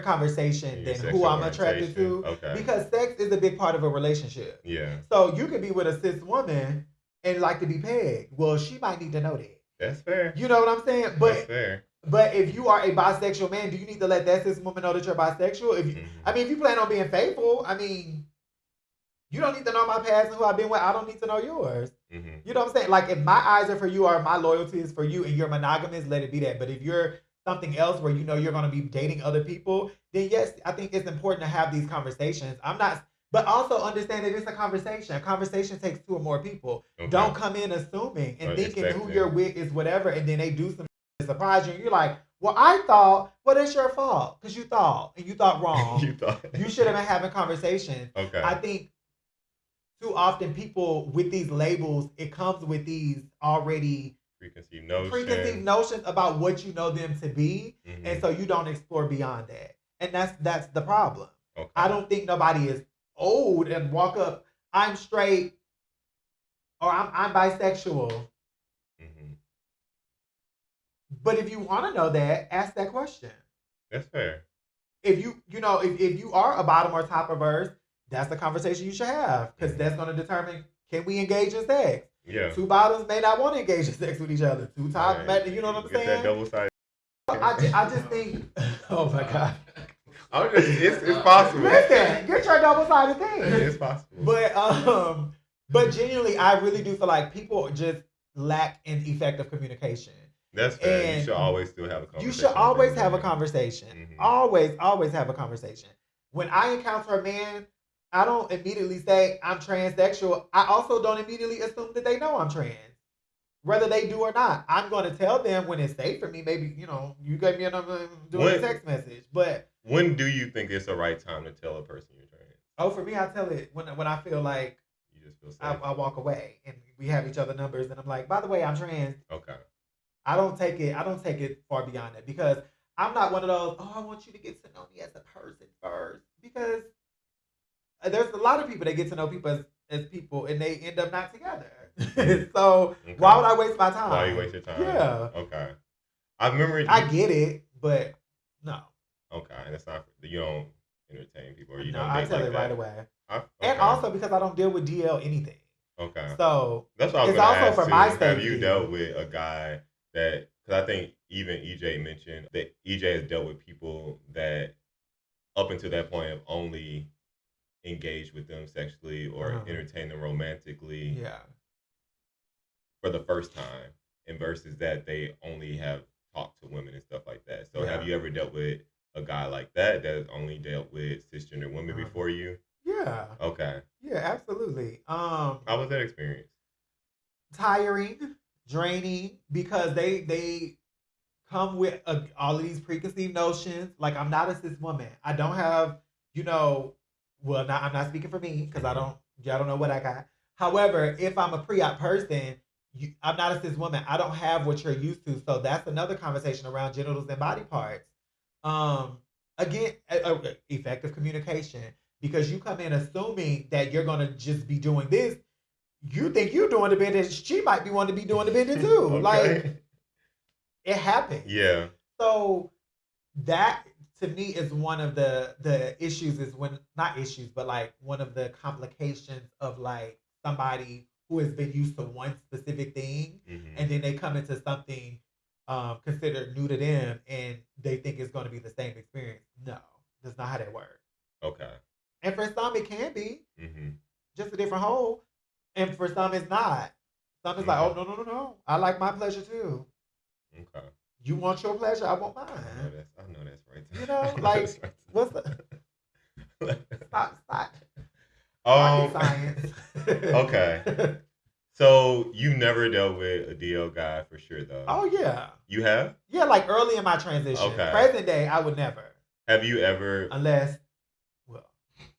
Speaker 1: conversation than who I'm attracted to. Okay. Because sex is a big part of a relationship.
Speaker 2: Yeah.
Speaker 1: So you could be with a cis woman and like to be pegged. Well, she might need to know that.
Speaker 2: That's fair.
Speaker 1: You know what I'm saying? But
Speaker 2: that's fair.
Speaker 1: But if you are a bisexual man, do you need to let that cis woman know that you're bisexual? If you, I mean, if you plan on being faithful, I mean, you don't need to know my past and who I've been with. I don't need to know yours. You know what I'm saying? Like, if my eyes are for you or my loyalty is for you and you're monogamous, let it be that. But if you're something else where you know you're going to be dating other people, then yes, I think it's important to have these conversations. But also understand that it's a conversation. A conversation takes two or more people. Okay. Don't come in assuming and thinking who you're with is whatever, and then they do something to surprise you, and you're like, well, I thought, well, that's your fault, because you thought wrong. You should have been having conversations.
Speaker 2: Okay.
Speaker 1: I think too often people with these labels, it comes with these already
Speaker 2: preconceived
Speaker 1: notions about what you know them to be, and so you don't explore beyond that, and that's the problem. Okay. I don't think nobody is old and walk up, I'm straight or I'm bisexual. But if you want to know that, ask that question.
Speaker 2: That's fair.
Speaker 1: If if you are a bottom or top of verse, that's the conversation you should have, because that's going to determine, can we engage in sex?
Speaker 2: Yeah.
Speaker 1: Two bottoms may not want to engage in sex with each other. Two tops, you know what I'm saying?
Speaker 2: That double sided.
Speaker 1: I just think, oh my God.
Speaker 2: It's possible.
Speaker 1: Listen, get your double-sided thing.
Speaker 2: It's possible.
Speaker 1: But genuinely, I really do feel like people just lack in effective communication.
Speaker 2: That's fair. And you should always still have a conversation.
Speaker 1: You should always have a conversation. Always have a conversation. When I encounter a man, I don't immediately say I'm transsexual. I also don't immediately assume that they know I'm trans. whether they do or not. I'm going to tell them when it's safe for me. Maybe, you gave me a number doing a text message. But
Speaker 2: when do you think it's the right time to tell a person you're trans?
Speaker 1: Oh, for me, I tell it when I feel like
Speaker 2: you just feel safe.
Speaker 1: I walk away and we have each other numbers, and I'm like, by the way, I'm trans.
Speaker 2: Okay.
Speaker 1: I don't take it far beyond that, because I'm not one of those. Oh, I want you to get to know me as a person first, because there's a lot of people that get to know people as people and they end up not together. So why would I waste my time?
Speaker 2: Why you waste your time?
Speaker 1: Yeah.
Speaker 2: Okay. I remember.
Speaker 1: I get it, but no.
Speaker 2: Okay, and it's not. You don't entertain people, or you
Speaker 1: No,
Speaker 2: don't.
Speaker 1: I tell
Speaker 2: like
Speaker 1: it
Speaker 2: that.
Speaker 1: right away.
Speaker 2: Okay.
Speaker 1: And also because I don't deal with DL anything.
Speaker 2: Okay.
Speaker 1: So
Speaker 2: that's what I was
Speaker 1: it's
Speaker 2: also
Speaker 1: also for my safety.
Speaker 2: Have you dealt with a guy that? Because I think even EJ mentioned that EJ has dealt with people that up until that point have only engaged with them sexually or entertained them romantically.
Speaker 1: Yeah.
Speaker 2: For the first time, and versus that they only have talked to women and stuff like that. So have you ever dealt with a guy like that has only dealt with cisgender women before you?
Speaker 1: Yeah.
Speaker 2: Okay.
Speaker 1: Yeah, absolutely.
Speaker 2: How was that experience?
Speaker 1: Tiring, draining, because they come with all of these preconceived notions. Like, I'm not a cis woman. I don't have, I'm not speaking for me because y'all don't know what I got. However, if I'm a pre-op person, I'm not a cis woman. I don't have what you're used to. So that's another conversation around genitals and body parts. Again, effective communication, because you come in assuming that you're going to just be doing this. You think you're doing the bending. She might be wanting to be doing the bending too.
Speaker 2: Okay.
Speaker 1: Like, it happens.
Speaker 2: Yeah.
Speaker 1: So that to me is one of the issues, is when, not issues, but like one of the complications of like somebody who has been used to one specific thing, and then they come into something considered new to them, and they think it's going to be the same experience. No, that's not how that works.
Speaker 2: Okay.
Speaker 1: And for some, it can be just a different hole, and for some, it's not. Some is like, oh no, I like my pleasure too.
Speaker 2: Okay.
Speaker 1: You want your pleasure, I want mine.
Speaker 2: I know that's right.
Speaker 1: Like, what's the stop. Science.
Speaker 2: Okay. So you never dealt with a DL guy for sure, though.
Speaker 1: Oh yeah.
Speaker 2: You have?
Speaker 1: Yeah, like early in my transition.
Speaker 2: Okay.
Speaker 1: Present day, I would never.
Speaker 2: Have you ever?
Speaker 1: Unless,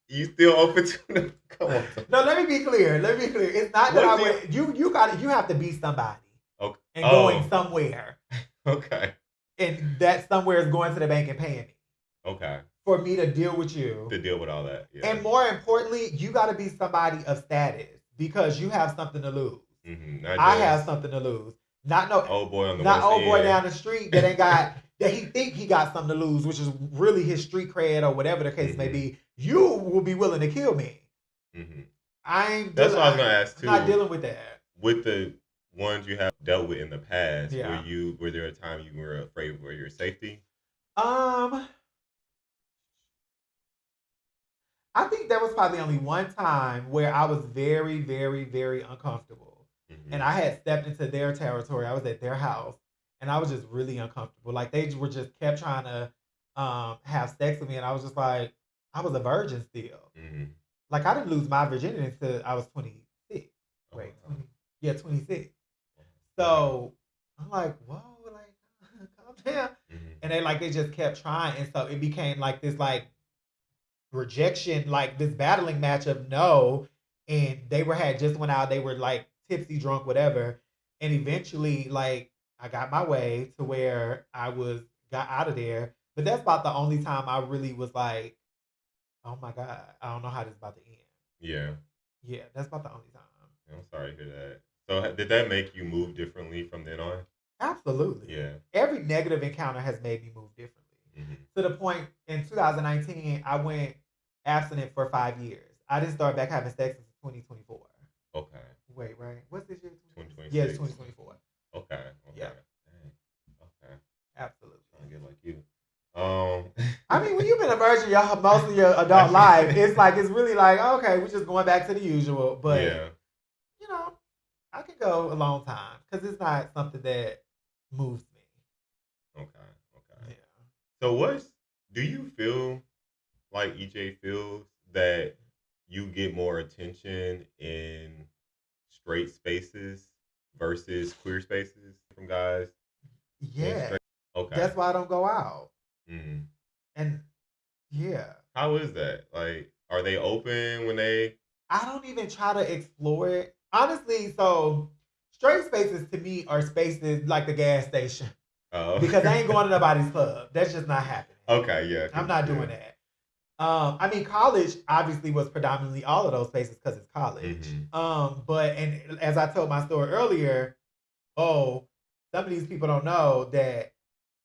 Speaker 2: you still open to them? Come on.
Speaker 1: No, let me be clear. It's not that I would. You have to be somebody.
Speaker 2: Okay.
Speaker 1: And going somewhere.
Speaker 2: Okay.
Speaker 1: And that somewhere is going to the bank and paying me.
Speaker 2: Okay.
Speaker 1: For me to deal with you.
Speaker 2: To deal with all that. Yeah.
Speaker 1: And more importantly, you got to be somebody of status, because you have something to lose. I have something to lose. Not no
Speaker 2: old boy on the
Speaker 1: not old boy
Speaker 2: end.
Speaker 1: down the street that ain't got that he think he got something to lose, which is really his street cred or whatever the case may be. You will be willing to kill me. I ain't.
Speaker 2: That's what I was gonna ask too.
Speaker 1: I'm not dealing with that.
Speaker 2: With the ones you have dealt with in the past,
Speaker 1: yeah.
Speaker 2: were there a time you were afraid for your safety?
Speaker 1: I think there was probably only one time where I was very, very, very uncomfortable. And I had stepped into their territory. I was at their house, and I was just really uncomfortable. Like, they were just kept trying to have sex with me, and I was just like, I was a virgin still. Like, I didn't lose my virginity until I was 26. Wait, 20, 26. So I'm like, whoa, like, calm down. And they just kept trying, and so it became like this like rejection, like this battling match of no. And they had just went out. They were like tipsy, drunk, whatever. And eventually, like, I got my way to where got out of there. But that's about the only time I really was like, oh my God, I don't know how this is about to end.
Speaker 2: Yeah.
Speaker 1: Yeah, that's about the only time.
Speaker 2: I'm sorry to hear that. So did that make you move differently from then on?
Speaker 1: Absolutely.
Speaker 2: Yeah.
Speaker 1: Every negative encounter has made me move differently. To the point, in 2019, I went abstinent for 5 years. I didn't start back having sex until 2024.
Speaker 2: Okay.
Speaker 1: Wait, right? What's this year?
Speaker 2: 2026.
Speaker 1: Yeah, it's 2024.
Speaker 2: Okay.
Speaker 1: Yeah.
Speaker 2: Dang. Okay.
Speaker 1: Absolutely.
Speaker 2: Trying to get like you.
Speaker 1: I mean, when you've been a virgin most of your adult life, it's really like, okay, we're just going back to the usual. But,
Speaker 2: yeah.
Speaker 1: I could go a long time because it's not something that moves me.
Speaker 2: Okay. Yeah. So do you feel like EJ feels that you get more attention in straight spaces versus queer spaces from guys?
Speaker 1: Yeah.
Speaker 2: Okay.
Speaker 1: That's why I don't go out.
Speaker 2: Mm-hmm.
Speaker 1: And yeah.
Speaker 2: How is that? Like, are they open when they?
Speaker 1: I don't even try to explore it. Honestly, so straight spaces to me are spaces like the gas station.
Speaker 2: Oh.
Speaker 1: Because I ain't going to nobody's club. That's just not happening.
Speaker 2: Okay, yeah.
Speaker 1: I'm not doing that. I mean, college obviously was predominantly all of those spaces because it's college.
Speaker 2: Mm-hmm.
Speaker 1: But as I told my story earlier, some of these people don't know that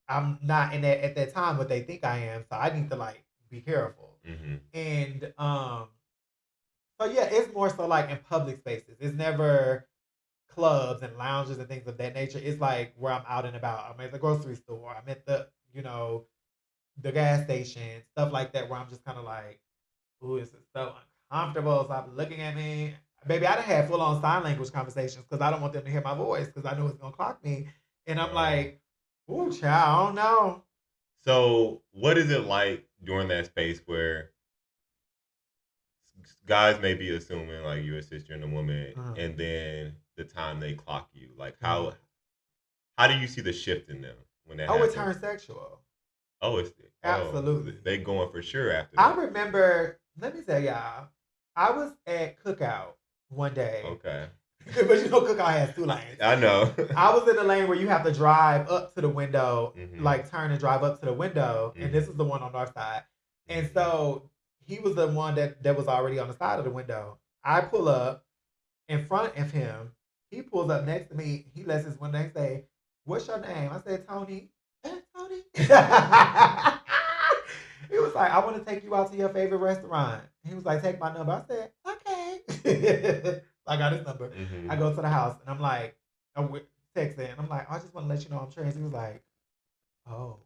Speaker 1: I'm not in that at that time what they think I am. So I need to like be careful.
Speaker 2: Mm-hmm.
Speaker 1: And so yeah, it's more so like in public spaces. It's never clubs and lounges and things of that nature. It's like where I'm out and about. I'm at the grocery store. I'm at the the gas station, stuff like that, where I'm just kind of like, ooh, this is so uncomfortable. Stop looking at me. Baby, I done had full on sign language conversations because I don't want them to hear my voice because I know it's going to clock me. And I'm like, ooh, child, I don't know.
Speaker 2: So, what is it like during that space where guys may be assuming like you're a cisgender woman, and then the time they clock you, like how do you see the shift in them when that happens?
Speaker 1: It turns sexual.
Speaker 2: Absolutely. They going for sure after that.
Speaker 1: I remember, let me tell y'all, I was at Cookout one day.
Speaker 2: Okay.
Speaker 1: But you know Cookout has 2 lanes.
Speaker 2: I know.
Speaker 1: I was in the lane where you have to drive up to the window, like turn and drive up to the window, and this is the one on our side. And so he was the one that was already on the side of the window. I pull up in front of him. He pulls up next to me. He lets his window say, "What's your name?" I said, "Toni." Toni. He was like, "I want to take you out to your favorite restaurant." He was like, "Take my number." I said, "Okay." I got his number. I go to the house and I'm like, I'm texting. I'm like, "I just want to let you know I'm trans." He was like, "Oh,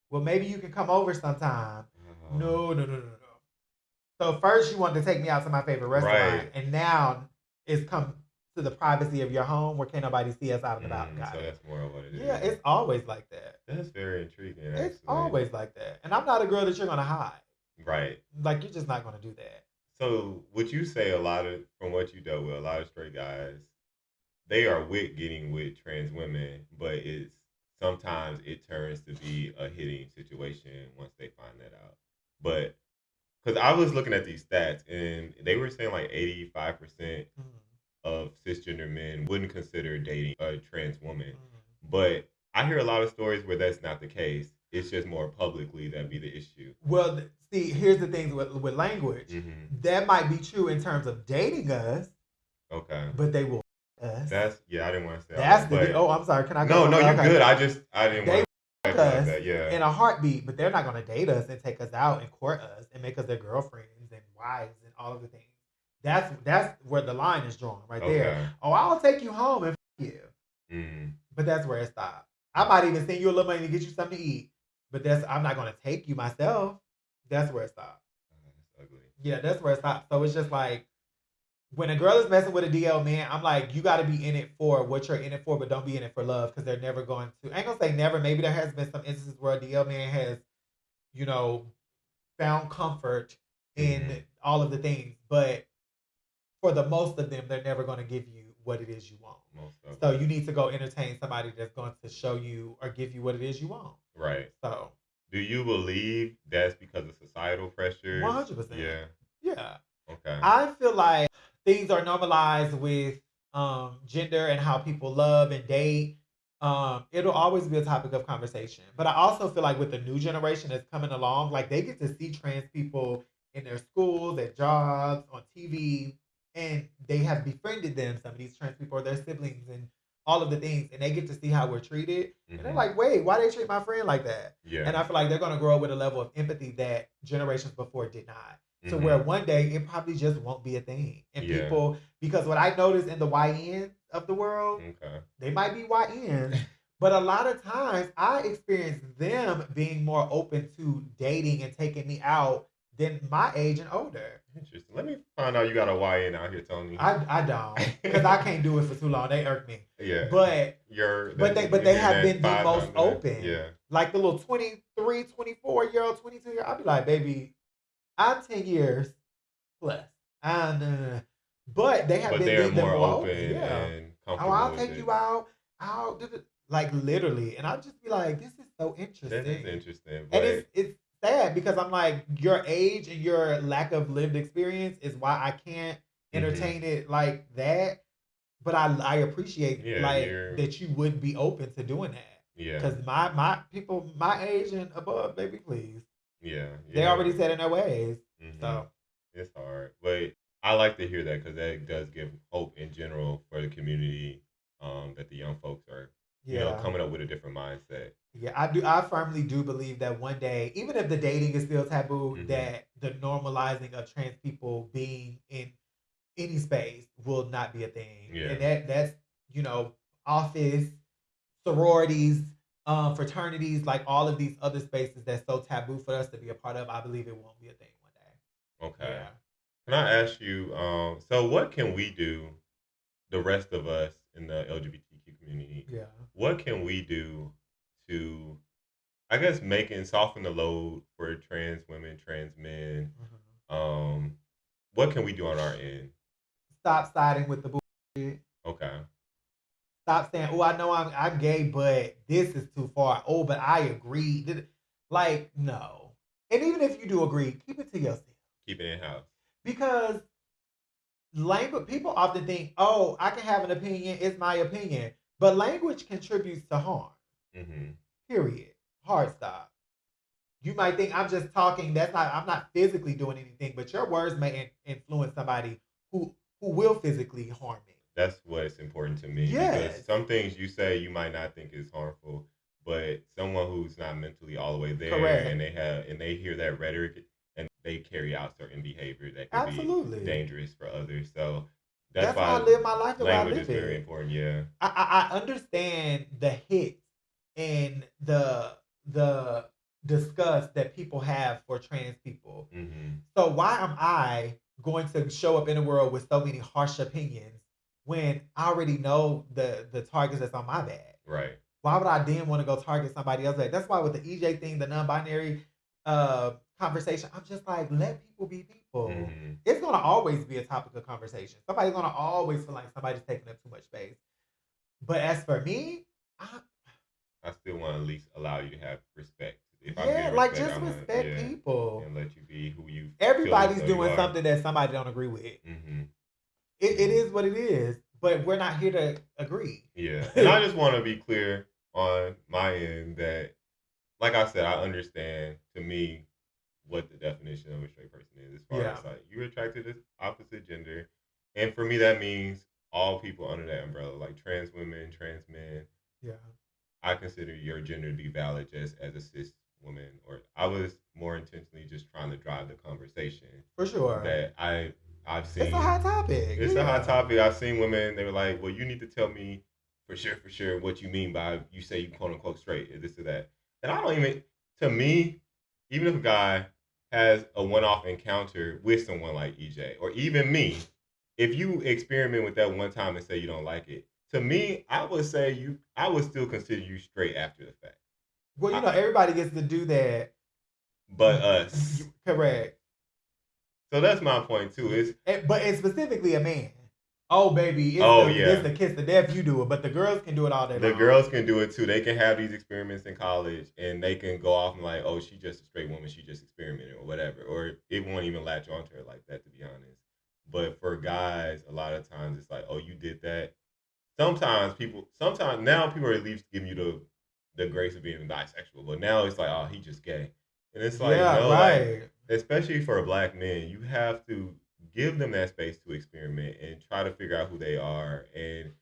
Speaker 1: well, maybe you can come over sometime." No. So first you wanted to take me out to my favorite restaurant, and now it's come to the privacy of your home where can't nobody see us out and about.
Speaker 2: So that's more of what it is.
Speaker 1: Yeah, it's always like that.
Speaker 2: That's very intriguing.
Speaker 1: It's always like that. And I'm not a girl that you're going to hide.
Speaker 2: Right.
Speaker 1: Like, you're just not going to do that.
Speaker 2: So would you say from what you dealt with, a lot of straight guys, they are getting with trans women, but sometimes it turns to be a hitting situation once they find that out. But because I was looking at these stats and they were saying like 85% of cisgender men wouldn't consider dating a trans woman. But I hear a lot of stories where that's not the case. It's just more publicly that'd be the issue.
Speaker 1: Well, see, here's the thing with language. That might be true in terms of dating us.
Speaker 2: Okay.
Speaker 1: But they will us.
Speaker 2: I didn't want to say
Speaker 1: that. I'm sorry. Can I go?
Speaker 2: No, you're good. I didn't want to
Speaker 1: say us like that, in a heartbeat, but they're not going to date us and take us out and court us and make us their girlfriends and wives and all of the things. That's where the line is drawn right there. Oh, I'll take you home and you. But that's where it stops. I might even send you a little money to get you something to eat. But I'm not going to take you myself. That's where it stops.
Speaker 2: That's ugly.
Speaker 1: Yeah, that's where it stops. So it's just like, when a girl is messing with a DL man, I'm like, you got to be in it for what you're in it for, but don't be in it for love because they're never going to. I ain't going to say never. Maybe there has been some instances where a DL man has, found comfort in all of the things. But for the most of them, they're never going to give you what it is you want. So you need to go entertain somebody that's going to show you or give you what it is you want.
Speaker 2: Right.
Speaker 1: So,
Speaker 2: do you believe that's because of societal pressure?
Speaker 1: 100%. Yeah.
Speaker 2: Okay.
Speaker 1: I feel like things are normalized with gender and how people love and date. It'll always be a topic of conversation. But I also feel like with the new generation that's coming along, like they get to see trans people in their schools, at jobs, on TV, and they have befriended them, some of these trans people or their siblings and all of the things, and they get to see how we're treated. And they're like, wait, why they treat my friend like that?
Speaker 2: Yeah.
Speaker 1: And I feel like they're going to grow up with a level of empathy that generations before did not. So where one day it probably just won't be a thing. And people, because what I noticed in the YN of the world, they might be YN, but a lot of times I experience them being more open to dating and taking me out than my age and older.
Speaker 2: Interesting. Let me find out you got a YN out here, Toni.
Speaker 1: I don't, because I can't do it for too long. They irk me.
Speaker 2: Yeah.
Speaker 1: But they have been the most open.
Speaker 2: Yeah.
Speaker 1: Like the little 23, 24-year-old, 22-year-old, I'd be like, baby, I'm 10 years plus. But they have been more open.
Speaker 2: And comfortable.
Speaker 1: I'll take you out. I'll do it. Like literally. And I'll just be like, this is so interesting.
Speaker 2: That is interesting.
Speaker 1: But and it's sad because I'm like, your age and your lack of lived experience is why I can't entertain it like that. But I appreciate that you would be open to doing that.
Speaker 2: Yeah.
Speaker 1: Because my people my age and above, baby, please.
Speaker 2: Yeah.
Speaker 1: They already set in their ways.
Speaker 2: Mm-hmm.
Speaker 1: So
Speaker 2: it's hard. But I like to hear that because that does give hope in general for the community, that the young folks are coming up with a different mindset.
Speaker 1: Yeah, I firmly do believe that one day, even if the dating is still taboo, that the normalizing of trans people being in any space will not be a thing.
Speaker 2: Yeah.
Speaker 1: And that's office, sororities, fraternities, like all of these other spaces that's so taboo for us to be a part of. I believe it won't be a thing one day.
Speaker 2: Okay.
Speaker 1: Yeah.
Speaker 2: Can I ask you, so what can we do, the rest of us in the LGBTQ community?
Speaker 1: Yeah.
Speaker 2: What can we do to, I guess, soften the load for trans women, trans men? What can we do on our end?
Speaker 1: Stop siding with the bullshit.
Speaker 2: Okay.
Speaker 1: Stop saying, "Oh, I know I'm gay, but this is too far." Oh, but I agree. Like, no. And even if you do agree, keep it to yourself.
Speaker 2: Keep it in house.
Speaker 1: Because language, people often think, "Oh, I can have an opinion. It's my opinion." But language contributes to harm. Period. Hard stop. You might think I'm just talking. I'm not physically doing anything, but your words may influence somebody who will physically harm me.
Speaker 2: That's what's important to me.
Speaker 1: Yes.
Speaker 2: Because some things you say you might not think is harmful, but someone who's not mentally all the way there,
Speaker 1: correct,
Speaker 2: and they hear that rhetoric and they carry out certain behavior that could be dangerous for others. So that's why
Speaker 1: I live my life.
Speaker 2: Language is very important. Yeah.
Speaker 1: I understand the hit and the disgust that people have for trans people. So why am I going to show up in the world with so many harsh opinions when I already know the targets that's on my back?
Speaker 2: Right.
Speaker 1: Why would I then want to go target somebody else? That's why with the EJ thing, the non-binary conversation, I'm just like, let people be people. It's going to always be a topic of conversation. Somebody's going to always feel like somebody's taking up too much space. But as for me,
Speaker 2: I still want to at least allow you to have respect.
Speaker 1: Just respect people
Speaker 2: and let you be who you.
Speaker 1: Everybody's doing something that somebody don't agree with. It is what it is, but we're not here to agree.
Speaker 2: Yeah, and I just want to be clear on my end that, like I said, I understand to me what the definition of a straight person is. As far as like you're attracted to the opposite gender, and for me that means all people under that umbrella, like trans women, trans men.
Speaker 1: Yeah.
Speaker 2: I consider your gender to be valid just as a cis woman, or I was more intentionally just trying to drive the conversation.
Speaker 1: For sure.
Speaker 2: That I've seen.
Speaker 1: It's a hot topic.
Speaker 2: It's a hot topic. I've seen women, they were like, well, you need to tell me for sure what you mean by you say you quote unquote straight, is this or that. And I don't even, to me, even if a guy has a one-off encounter with someone like EJ, or even me, if you experiment with that one time and say you don't like it, to me, I would say I would still consider you straight after the fact.
Speaker 1: Well, everybody gets to do that.
Speaker 2: But us.
Speaker 1: Correct.
Speaker 2: So that's my point too.
Speaker 1: But it's specifically a man. Oh, baby. It's the kiss to death, you do it. But the girls can do it all day long.
Speaker 2: The girls can do it too. They can have these experiments in college and they can go off and like, oh, she's just a straight woman. She just experimented or whatever. Or it won't even latch onto her like that, to be honest. But for guys, a lot of times it's like, oh, you did that. Sometimes now people are at least giving you the grace of being bisexual, but now it's like, oh, he just gay. And it's like, like, especially for black men, you have to give them that space to experiment and try to figure out who they are. And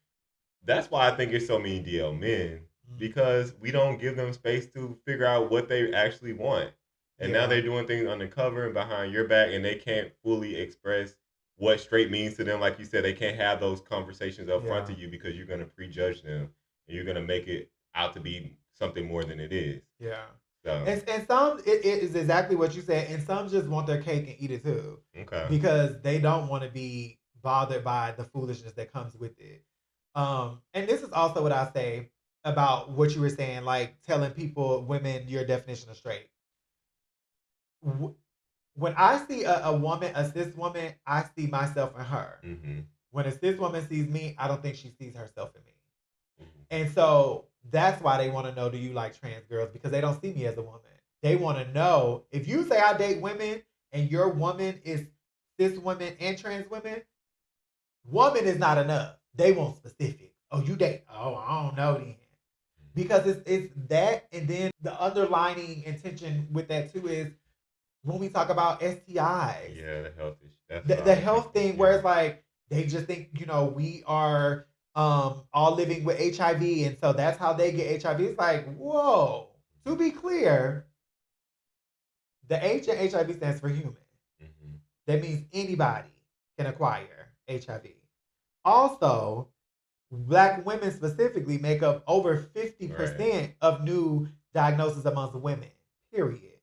Speaker 2: that's why I think there's so many DL men, because we don't give them space to figure out what they actually want. And now they're doing things undercover and behind your back, and they can't fully express what straight means to them. Like you said, they can't have those conversations up front to you because you're going to prejudge them and you're going to make it out to be something more than it is.
Speaker 1: Yeah.
Speaker 2: So.
Speaker 1: And some, it is exactly what you said, and some just want their cake and eat it too.
Speaker 2: Okay.
Speaker 1: Because they don't want to be bothered by the foolishness that comes with it. And this is also what I say about what you were saying, like telling women, your definition of straight. when I see a woman, a cis woman, I see myself in her.
Speaker 2: Mm-hmm.
Speaker 1: When a cis woman sees me, I don't think she sees herself in me. Mm-hmm. And so that's why they want to know, do you like trans girls? Because they don't see me as a woman. They want to know, if you say I date women and your woman is cis women and trans women, woman is not enough. They want specific. Oh, you date? Oh, I don't know then. Because it's that, and then the underlining intention with that too is when we talk about STIs.
Speaker 2: Yeah, the health issue.
Speaker 1: The health thing, where it's like they just think, we are all living with HIV, and so that's how they get HIV. It's like, whoa. To be clear, the H in HIV stands for human. Mm-hmm. That means anybody can acquire HIV. Also, Black women specifically make up over 50% of new diagnoses amongst women, period.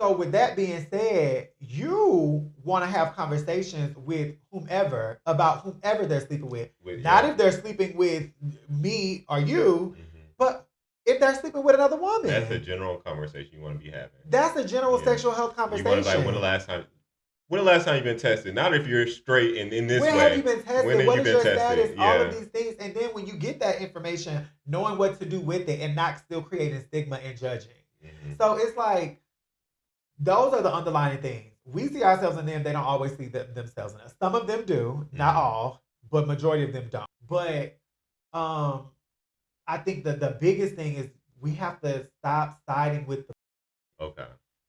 Speaker 1: So with that being said, you want to have conversations with whomever about whomever they're sleeping with. Not if they're sleeping with me or you, but if they're sleeping with another woman.
Speaker 2: That's a general conversation you want to be having.
Speaker 1: That's a general sexual health conversation.
Speaker 2: You want to, like, when the last time you've been tested? Not if you're straight in this way.
Speaker 1: When have you been tested? What is your status? Yeah. All of these things. And then when you get that information, knowing what to do with it and not still creating stigma and judging. Mm-hmm. So it's like, those are the underlying things. We see ourselves in them. They don't always see themselves in us. Some of them do, not all, but majority of them don't. But I think that the biggest thing is we have to stop siding with the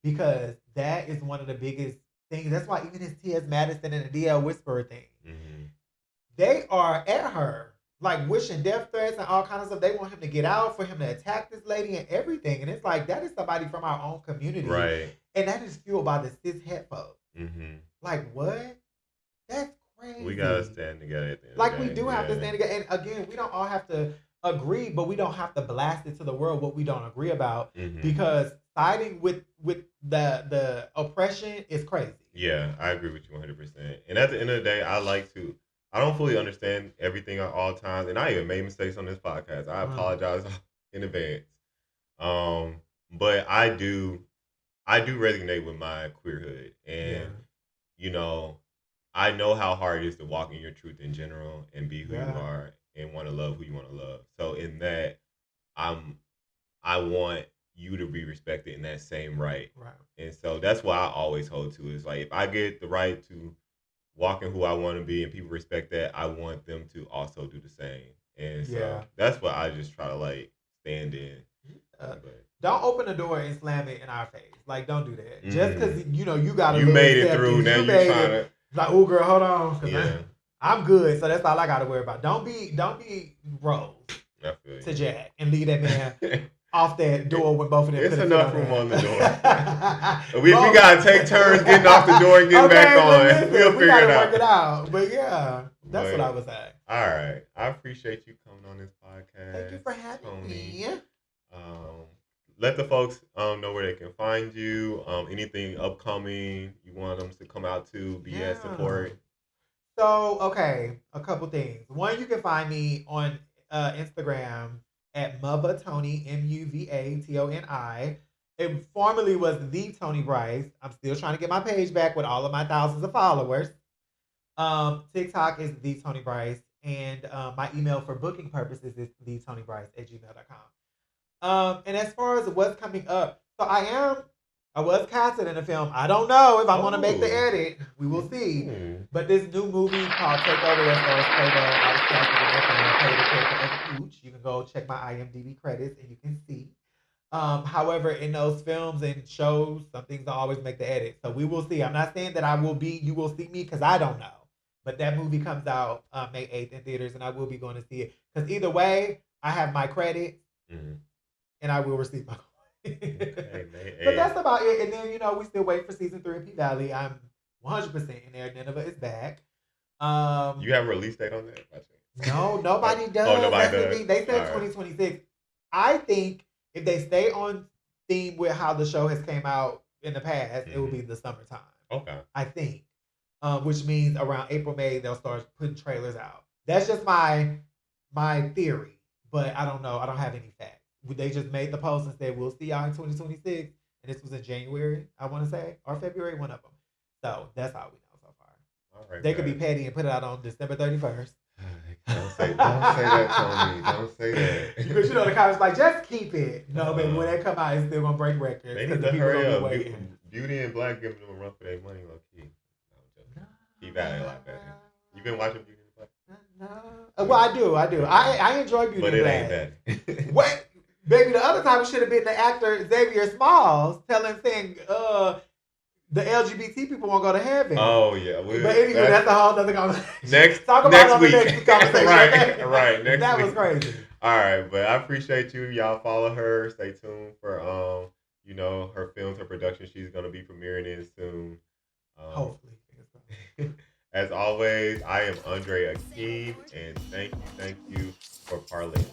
Speaker 1: because that is one of the biggest things. That's why even this T.S. Madison and the DL Whisperer thing, they are at her, like wishing death threats and all kinds of stuff. They want him to get out, for him to attack this lady and everything. And it's like, that is somebody from our own community.
Speaker 2: Right.
Speaker 1: And that is fueled by the cis het folks. Mm-hmm. Like, what? That's crazy.
Speaker 2: We got to stand together at the end
Speaker 1: of the day. We do have to stand together. And again, we don't all have to agree, but we don't have to blast it to the world what we don't agree about. Mm-hmm. Because siding with the oppression is crazy.
Speaker 2: Yeah, I agree with you 100%. And at the end of the day, I don't fully understand everything at all times. And I even made mistakes on this podcast. I apologize in advance. But I do resonate with my queerhood. And, I know how hard it is to walk in your truth in general and be who you are and want to love who you want to love. So in that, I want you to be respected in that same right. And so that's why I always hold to is, like, if I get the right to walk in who I want to be and people respect that, I want them to also do the same. And so that's what I just try to, like, stand in.
Speaker 1: Don't open the door and slam it in our face. Like, don't do that. Mm-hmm. Just because, you got to.
Speaker 2: You made it through. Now you're trying to.
Speaker 1: Like, oh, girl, hold on. Cause I'm good. So that's all I got to worry about. Don't be Rose to Jack and leave that man off that door with both of them.
Speaker 2: It's enough room on the door. we got to take turns getting off the door and getting back on. We'll figure it out.
Speaker 1: Work it out. But that's what I was saying.
Speaker 2: All right. I appreciate you coming on this podcast.
Speaker 1: Thank you for having me.
Speaker 2: Let the folks know where they can find you. Anything upcoming you want them to come out to be as support.
Speaker 1: So, a couple things. One, you can find me on Instagram at Muva Toni, MUVATONI. It formerly was the Toni Bryce. I'm still trying to get my page back with all of my thousands of followers. TikTok is the Toni Bryce, and my email for booking purposes is thetonibryce@gmail.com. And as far as what's coming up, so I was casted in a film. I don't know if I'm going to make the edit. We will see. But this new movie called Takeover that stars Play-Doh. I was casted in that film. I played the character of Pooch. You can go check my IMDb credits and you can see. However, in those films and shows, some things don't always make the edit. So we will see. I'm not saying that you will see me, because I don't know. But that movie comes out May 8th in theaters, and I will be going to see it. Because either way, I have my credits. And I will receive my But that's about it. And then, we still wait for season 3 of P-Valley. I'm 100% in there. Nineveh is back.
Speaker 2: You have a release date on that?
Speaker 1: No, nobody does.
Speaker 2: Oh, nobody does.
Speaker 1: They said 2026. I think if they stay on theme with how the show has came out in the past, it will be the summertime.
Speaker 2: Okay.
Speaker 1: I think. Which means around April, May, they'll start putting trailers out. That's just my theory. But I don't know. I don't have any facts. They just made the post and said, we'll see y'all in 2026. And this was in January, I want to say, or February, one of them. So that's all we know so far.
Speaker 2: All right,
Speaker 1: they could be petty and put it out on December 31st.
Speaker 2: Don't say that, Toni. Don't say that.
Speaker 1: Because you know the comments like, just keep it. No, baby, when they come out, it's still gonna break records.
Speaker 2: They need to hurry up. Beauty and Black giving them a run for their money, low key. No, keep at it like that. You been watching Beauty and Black?
Speaker 1: No. Well, I do. I enjoy Beauty and Black.
Speaker 2: But it ain't that.
Speaker 1: Wait, baby, the other time it should have been the actor Xavier Smalls saying, the LGBT people won't go to heaven.
Speaker 2: Oh yeah,
Speaker 1: but anyway, that's a whole other conversation.
Speaker 2: Talk
Speaker 1: about
Speaker 2: next
Speaker 1: it on
Speaker 2: week.
Speaker 1: The next conversation.
Speaker 2: right. Next
Speaker 1: that
Speaker 2: week.
Speaker 1: was crazy.
Speaker 2: All right, but I appreciate you. Y'all follow her. Stay tuned for her films, her production. She's gonna be premiering in soon.
Speaker 1: Hopefully.
Speaker 2: As always, I am André Akeem, and thank you for parlaying.